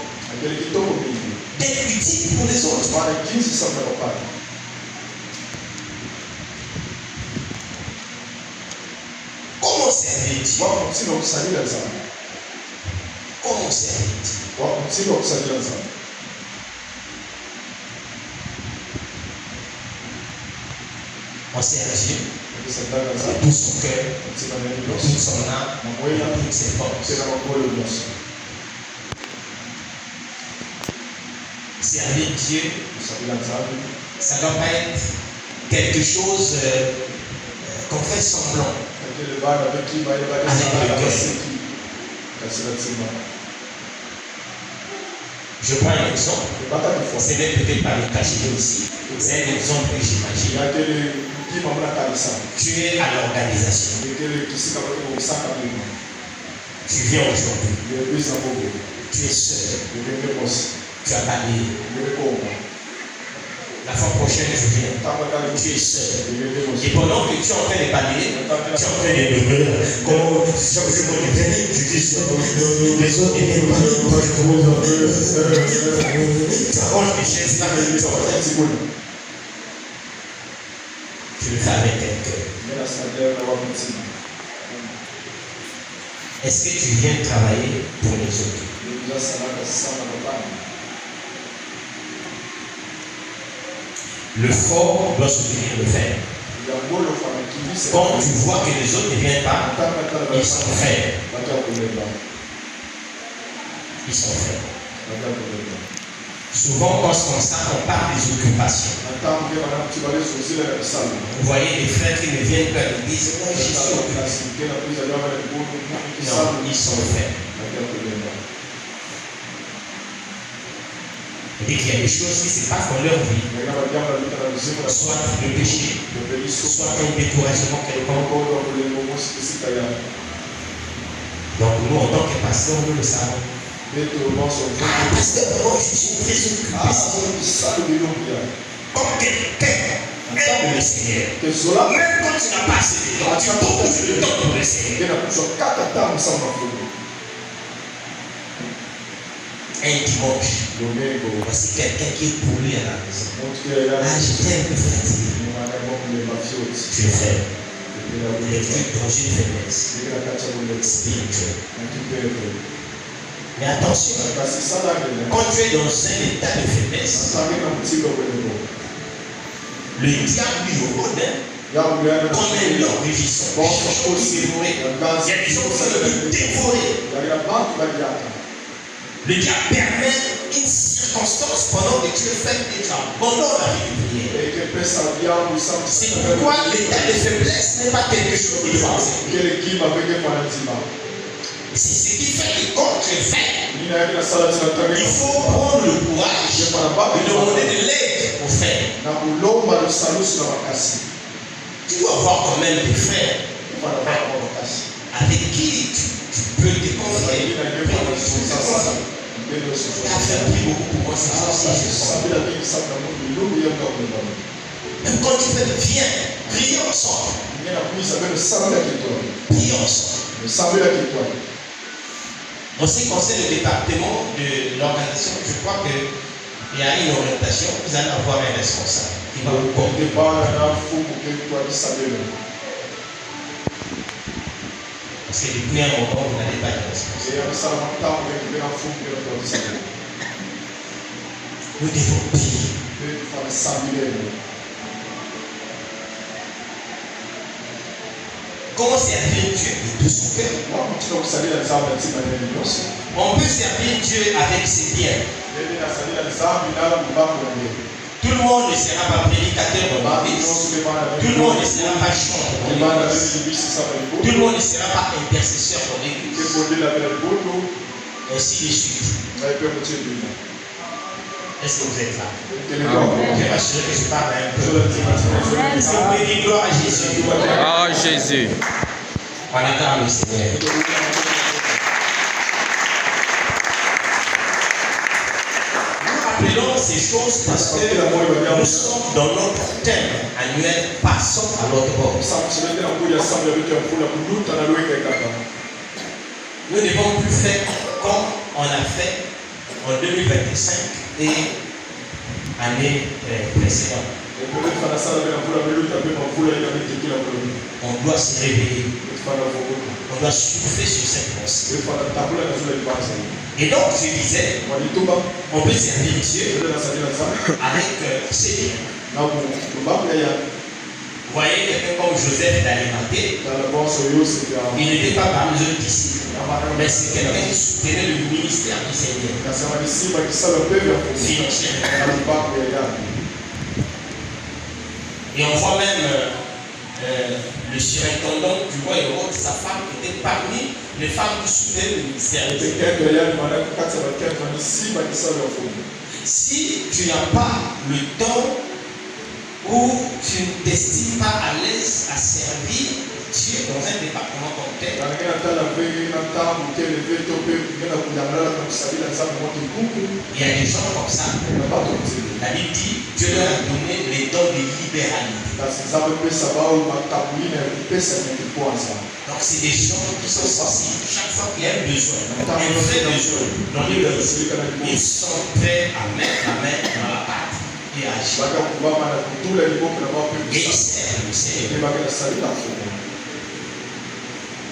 d'être utile pour les autres. Comment servir Dieu? Comment servir Dieu? On sert Dieu de tout son cœur, de toute son âme, de toutes ses forces. Servir Dieu, ça ne doit pas être quelque chose qu'on fait semblant. Je prends un exemple. Ce n'est peut-être pas le cas chez nous aussi. C'est un exemple que j'imagine. Tu es à l'organisation. Tu viens aujourd'hui. Tu es seul. Tu as balayé. La fois prochaine, je viens. Tu es seul. Et pendant que tu es en train de balayer, tu es en train de comment chaque jour que tu viens, tu dis les autres ils viennent pas. Tu arranges les chaises là, tu le fais avec quelqu'un. Est-ce que tu viens travailler pour les autres? Le fort doit soutenir le faible. Quand tu vois que les autres ne viennent pas, ils sont faibles. Ils sont faibles. Souvent, quand on parle des occupations, vous voyez les frères qui ne viennent pas à l'église, moi je suis occupé. Non, ils sont faibles. Et qu'il y a des choses qui se passent dans leur vie, soit le péché, soit un découragement quelconque. Donc nous, en tant que pasteurs, nous le savons. Pasteur, moi je suis très occupé. Comme quelqu'un aime le Seigneur, même quand tu n'as pas assez de temps, tu trouves le temps pour le Seigneur. un dimanche, voici quelqu'un qui est pour lui à la maison. Ah, j'étais un peu fatigué. Tu es faible. Les trucs dont j'ai une faiblesse spirituelle. Mais attention, quand tu es dans un état de faiblesse, le diable lui rôde comme un lion rugissant. Il y a des gens qui veulent dévorer. Le diable permet une circonstance pendant que tu es faible et tu abandonnes la vie de prière. C'est pourquoi l'état de faiblesse n'est pas quelque chose de facile. C'est ce qui fait que quand tu es faible, il faut prendre le courage de demander de l'aide aux faibles. Tu dois avoir quand même des frères avec qui tu peux te confier. Il a fait beaucoup pour moi, même quand tu fais, viens, prions ensemble. Prions ensemble. En ce qui concerne le département de l'organisation, je crois qu'il y a une orientation, vous allez avoir un responsable qui va vous porter. Parce que depuis un moment, vous n'allez pas être responsable. Nous devons prier. Comment servir Dieu de tout son cœur? On peut servir Dieu avec ses biens. Tout le monde ne sera pas prédicateur dans l'église. Tout le monde ne sera pas chanteur dans l'église. Tout le monde ne sera pas intercesseur dans l'église. Ainsi de suite. Est-ce que vous êtes là? Je vais m'assurer que je parle un peu. Est-ce que vous pouvez dire gloire à Jésus? Ah, Jésus. On attend le Seigneur. Nous rappelons ces choses parce que nous sommes dans notre thème annuel Passons à l'autre bord. Nous ne devons plus faire comme on a fait en 2025 et année précédente. On doit se réveiller. On doit souffler sur cette pensée. Et donc, je disais, on peut servir Dieu avec ses biens. Vous voyez quelqu'un comme Joseph d'Arimathée, il n'était pas parmi les autres disciples, mais c'est quelqu'un qui soutenait le ministère du Seigneur. Financièrement. Et on voit même le surintendant du roi Hérode, sa femme était parmi les femmes qui soutenaient le ministère du Seigneur. Si tu n'as pas le temps où tu ne t'estimes pas à l'aise à servir Dieu dans un département comme tel, il y a des gens comme ça. La Bible dit Dieu leur a donné les dons de libéralité. Donc c'est des gens qui sont sensibles. Chaque fois qu'il y a un besoin, un vrai besoin dans l'église, ils sont prêts à mettre la main dans la pâte et à agir. Et ils servent le Seigneur.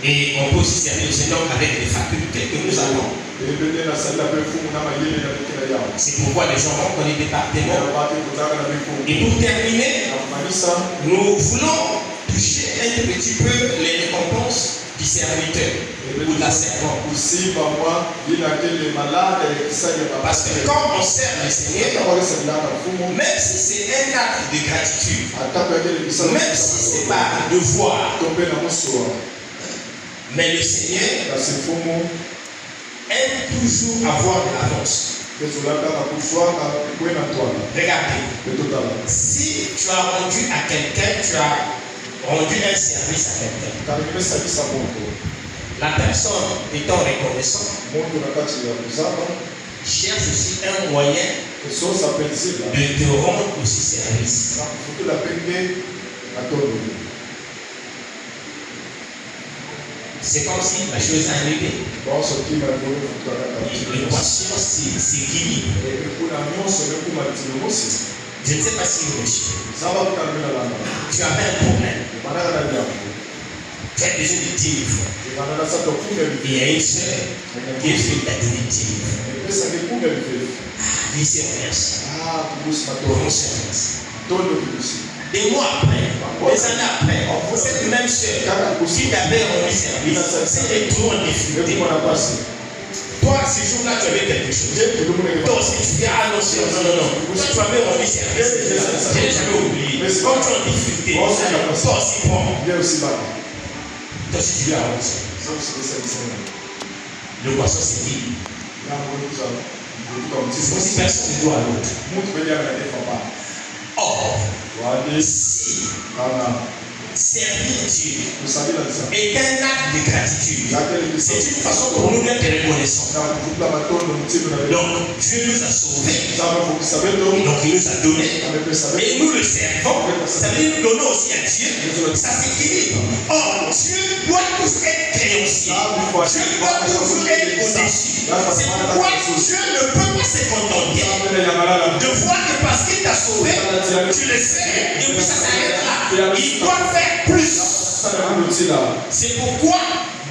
Et on peut aussi servir le Seigneur avec les facultés que nous avons. C'est pourquoi les gens rentrent dans les départements. Et pour terminer, nous voulons toucher un petit peu les récompenses du serviteur ou de la servante. Parce que quand on sert le Seigneur, même si c'est un acte de gratitude, même si ce n'est pas un devoir, mais le Seigneur aime toujours avoir de l'avance. Regardez, si tu as rendu à quelqu'un, tu as rendu un service à quelqu'un. La personne étant reconnaissante, cherche aussi un moyen de te rendre aussi service. C'est comme si la chose est arrivée. L'équation s'équilibre. Je ne sais pas si vous me suivez. Tu as un problème. Tu as besoin de 10 000 francs. Et il y a une soeur qui est venue t'adonner 10 000 francs. Lui, c'est merci. Comment c'est merci? Des mois après, des années après, cette même soeur qui t'avait rendu service s'est retrouvée en difficulté. Toi, ce jour-là, tu avais quelque chose. Toi aussi, tu dis, ah non, non. Toi, tu avais rendu service. Je n'ai jamais oublié. Quand tu es en difficulté, toi aussi, prends. Toi aussi, tu l'as rendu service. Le poisson, c'est qui? C'est aussi personne ne doit à l'autre. Or, si servir Dieu est un acte de gratitude, c'est une façon pour nous d'être reconnaissants. Donc, Dieu nous a sauvés, donc il nous a donné, et nous le servons, ça veut dire nous donnons aussi à Dieu, ça s'équilibre. Or, Dieu doit toujours être créancier, Dieu doit toujours être au-dessus. C'est pourquoi Dieu ne peut pas se contenter de voir que parce qu'il t'a sauvé, tu le sais, et puis ça s'arrête là. Il doit faire plus. C'est pourquoi,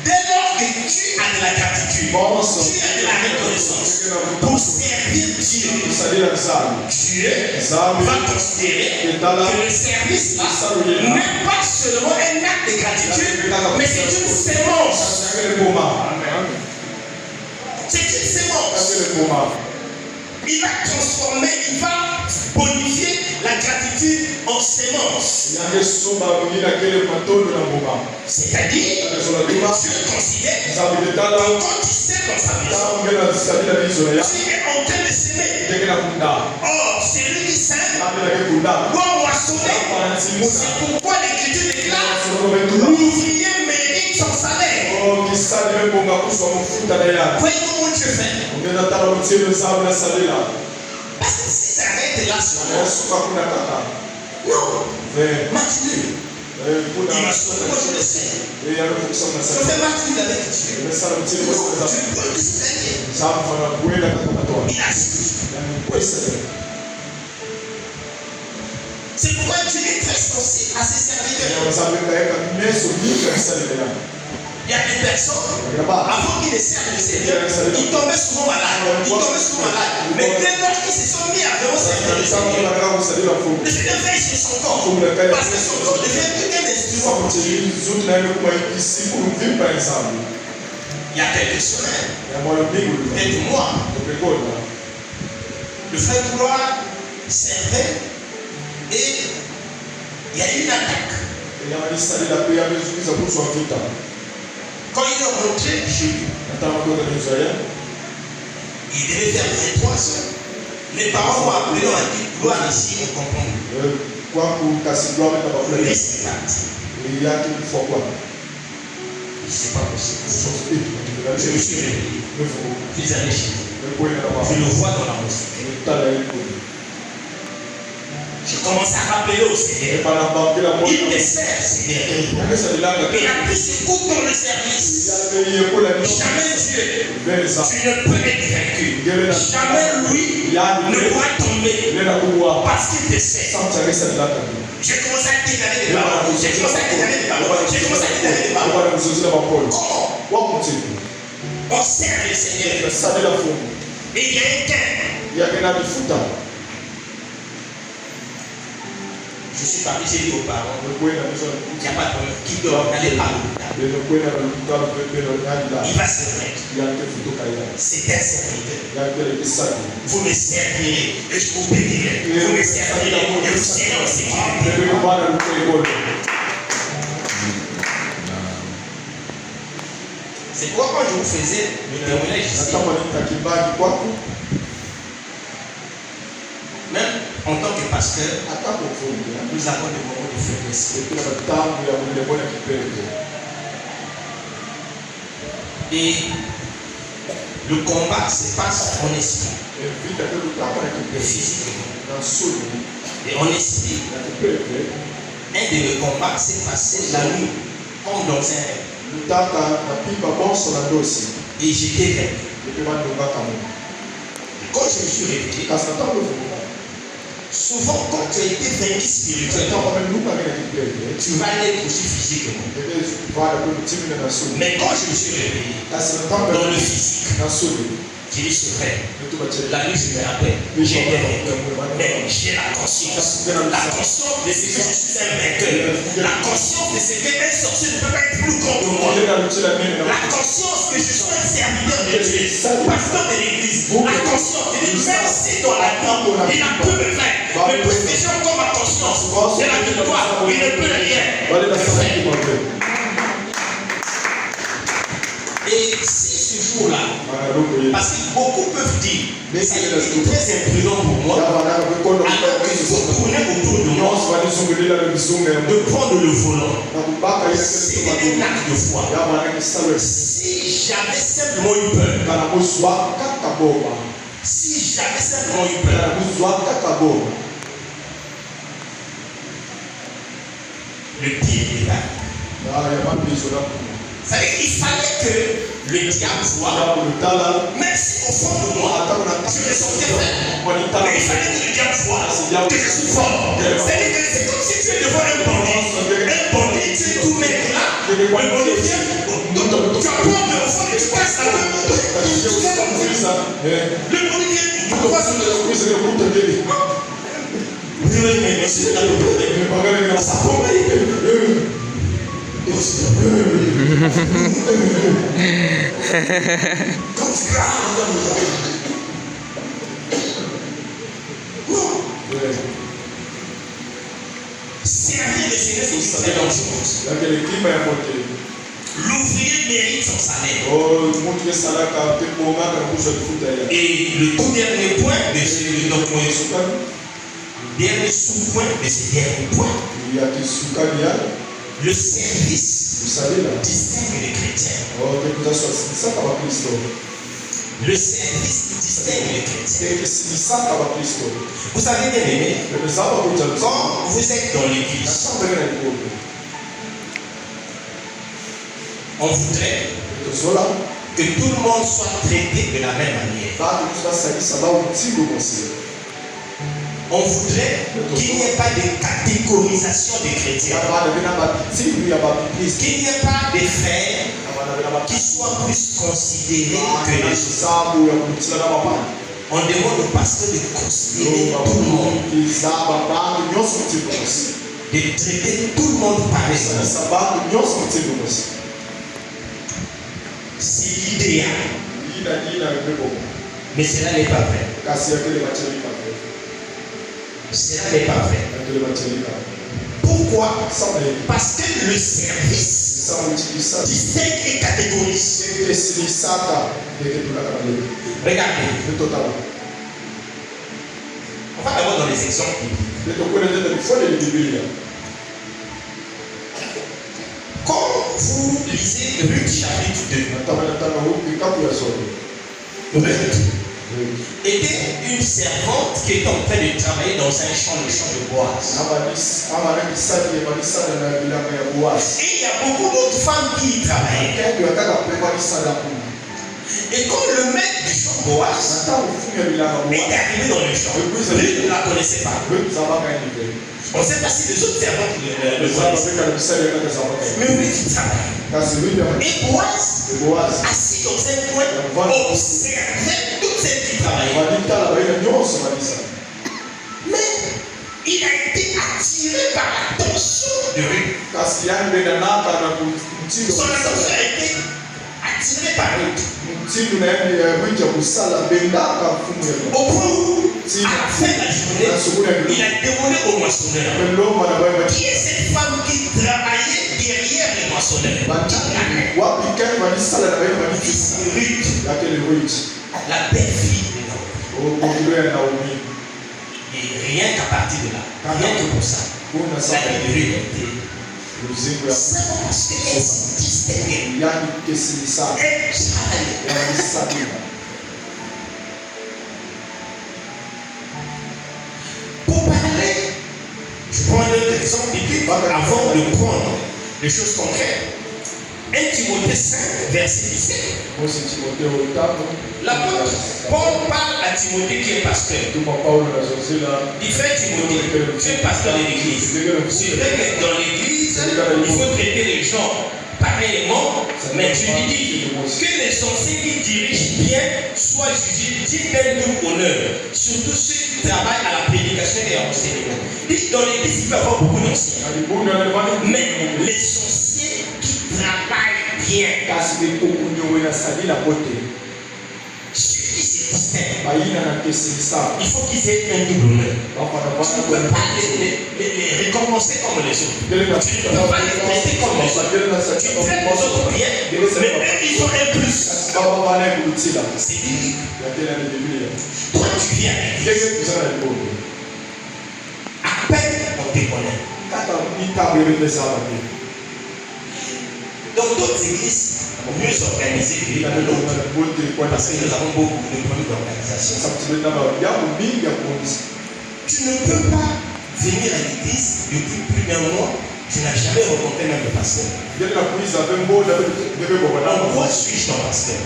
dès lors que tu as de la gratitude, tu as de la reconnaissance pour servir Dieu, Dieu va considérer que le service là n'est pas seulement un acte de gratitude, mais c'est une sémence. C'est une sémence. Il va transformer, il va bonifier la gratitude en sémence. C'est-à-dire, Dieu considère que quand tu sèmes dans sa maison, tu es en train de s'aimer. Or, c'est lui qui sème, doit moissonner. C'est pourquoi l'Écriture déclare l'ouvrier mérite son salaire. Voyez comment Dieu fait. Parce que si ça arrête là seulement, non, Mathieu, il m'a sauvé, moi je le sais. Je fais Mathieu avec Dieu. Tu peux te soigner. Il a su. C'est pourquoi Dieu est très sensible à ses serviteurs. Il y a des personnes, avant qu'ils ne servent le Seigneur, ils tombaient souvent malades. Mais dès lors qu'ils se sont mis à vraiment servir le Seigneur, le Seigneur veille sur son corps. Parce que son corps devient tout un instrument. Il y a quelques semaines, quelques mois, le frère Gloire servait et il y a eu une attaque. Quand il est rentré chez lui, il devait faire 23 heures. Les parents m'ont appelé, on a dit, Gloire ici, on comprend. Laissez partir. C'est pas possible. Je me suis réveillé. Je suis allé chez lui. Je le vois dans la mosquée. Je commence à rappeler au Seigneur. Il te sert, Seigneur. Il a pris ses coups dans le service. Jamais Dieu, tu ne peux être vaincu. Jamais lui ne pourra tomber parce qu'il te sert. J'ai commencé à dégager des paroles. Comment on sert le Seigneur. Et il y a un gain. Je suis parti, j'ai dit aux parents, il n'y a pas de problème, qui dort, n'allez pas à l'hôpital. Il va se mettre. C'est un serviteur. Vous me servirez et je vous bénirai. Vous me servirez et vous serez en sécurité. C'est pourquoi quand je vous faisais le témoignage ici, même en tant que pasteur, nous avons des moments de faiblesse. Et le combat se passe en esprit et physiquement. Et en esprit, un de mes combats s'est passé la nuit, comme dans un rêve. Et j'étais vaincu. Quand je me suis réveillé, souvent quand tu as été vaincu spirituellement, tu vas l'être aussi physiquement. Mais quand je me suis réveillé, dans le physique, j'ai dit c'est vrai. La nuit, je me rappelle, j'étais vaincu. Mais j'ai la conscience. La conscience de ce que je suis un vainqueur. La conscience de ce qu'un sorcier ne peut pas être plus contre moi. La conscience que je suis un serviteur de Dieu, pasteur de l'église. La conscience de Dieu, même si dans la nuit, il a pu me faire. Mais puisque j'ai encore ma conscience, c'est la victoire, il ne peut rien me faire. Et si ce jour-là, parce que beaucoup peuvent dire, mais ça a été très imprudent pour moi, alors que vous tournez autour de moi, de prendre le volant, c'était un acte de foi. Si j'avais simplement eu peur, le pire est là. C'est-à-dire qu'il fallait que le diable voit, même si au fond de moi, je me sentais faible, mais il fallait que le diable voit que je suis fort. C'est-à-dire que c'est comme si tu es devant un bandit, tu es tout maigre là, le bandit vient, tu as peur, mais au fond, tu passes la main, le bandit vient, tu crois sur le mais c'est là le ça tombe. Servir le Seigneur, c'est une excellente chose. L'ouvrier mérite son salaire. Et le tout dernier point de ce dernier sous-point de ce dernier point, le service distingue les chrétiens. Le service distingue les chrétiens. Vous savez bien aimé, quand vous êtes dans l'église, on voudrait que tout le monde soit traité de la même manière. On voudrait qu'il n'y ait pas de catégorisation des chrétiens. Qu'il n'y ait pas de frères qui soient plus considérés que les autres. On demande au pasteur de considérer tout le monde. De traiter tout le monde pareillement. C'est l'idéal. Mais cela n'est pas vrai. Cela n'est pas vrai. Pourquoi? Parce que le service distingue les catégories. Regardez. On va d'abord dans les exemples. Quand vous lisez Ruth chapitre 2, Ruth était une servante qui était en train de travailler dans un champ, le champ de Boaz. Et il y a beaucoup d'autres femmes qui y travaillaient. Et quand le maître du champ Boaz est arrivé dans le champ, lui ne la connaissait pas. On ne sait pas si les autres servantes le connaissaient. Mais lui qui travaille. Et Boaz, assis dans un coin, observait toutes celles qui travaillaient. Mais il a été attiré par l'attention de Ruth. Son attention a été attiré par Ruth. Au point où, à la fin de la journée, il a demandé au moissonneur qui est cette femme qui travaillait derrière les moissonneurs. C'est Ruth, la belle fille de Naomi. Et rien qu'à partir de là, rien que pour ça, la vie de Ruth était seulement parce qu'elle se distinguait. Elle travaillait. Pour parler, je prends un autre exemple biblique avant de prendre des choses concrètes. 1 Timothée 5, verset 17. L'apôtre Paul parle à Timothée qui est pasteur. Il fait Timothée, tu es pasteur de l'église. C'est vrai que dans l'église, il faut traiter les gens pareillement, mais tu lui dis que les anciens qui dirigent bien soient jugés dignes d'un double honneur, surtout ceux qui travaillent à la prédication et à l'enseignement. Dans l'église, il peut y avoir beaucoup d'anciens, mais les anciens qui travaillent bien, ceux qui se distinguent, il faut qu'ils aient un double honneur. Tu ne peux pas les récompenser comme les autres. Tu ne peux pas les traiter comme les autres. Tu traites les autres bien, mais eux, ils ont un plus. C'est biblique. Toi, tu viens à peine on te connaît. Dans d'autres églises, mieux organisées que la nôtre, parce que nous avons beaucoup de problèmes d'organisation. Tu ne peux pas venir à l'église depuis plus d'un mois, tu n'as jamais rencontré même le pasteur. En quoi suis-je ton pasteur?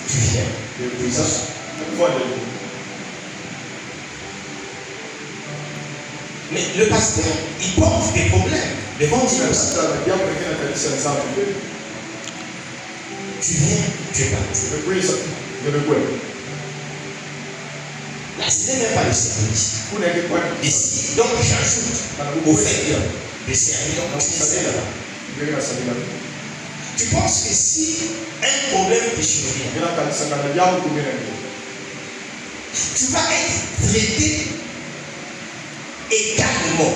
Tu viens. Mais le pasteur, il porte des problèmes devant Dieu. Tu viens, tu es parti. Là, ce n'est même pas le service. Ici, donc j'ajoute au fait de servir. Tu penses que si un problème te survient, tu vas être traité également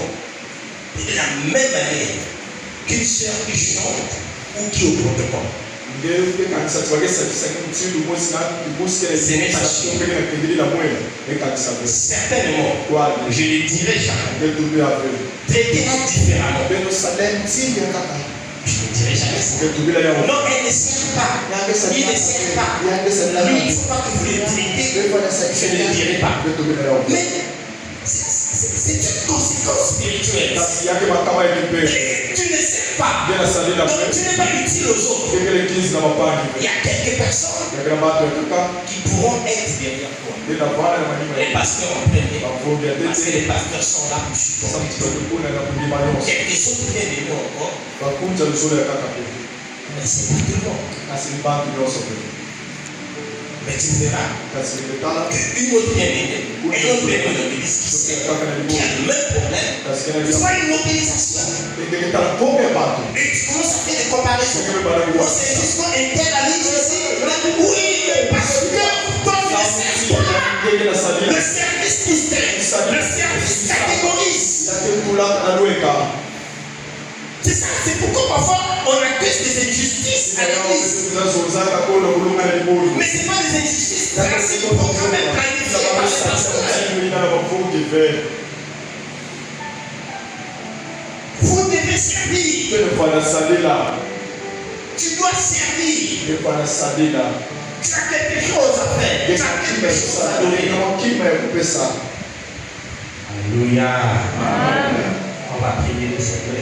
de la même manière qu'une sœur qui chante ou qui est au protocole. Certainement, je le dirai jamais. Traitez-nous différemment. Je ne dirai jamais ça. Non, elle ne sert pas. Il ne sert pas. Lui, il ne faut pas que vous le traitez. Je ne le dirai pas. Mais c'est une conséquence spirituelle. Tu ne sais pas. Donc tu n'es pas utile aux autres. Il y a quelques personnes qui pourront être derrière toi. Les pasteurs en premier. Parce que les pasteurs sont là pour supporter. Quelques autres viennent de nous encore. Mais c'est pas tout le monde. Mais tu verras qu'une autre bien-aimée, un autre bien-aimé de l'église qui a le même problème, tu vois une mobilisation. Et tu commences à faire des comparaisons. C'est juste un tel ami ici. Oui, parce que toi, le service distingue, le service catégorise. C'est ça, c'est pourquoi parfois on accuse des injustices à l'église. Mais ce n'est pas des injustices, c'est pour quand même planifier par les pasteurs. Vous devez servir. Tu dois servir. Tu as quelque chose à faire. Tu as quelque chose à donner. Alléluia. On va prier le Seigneur.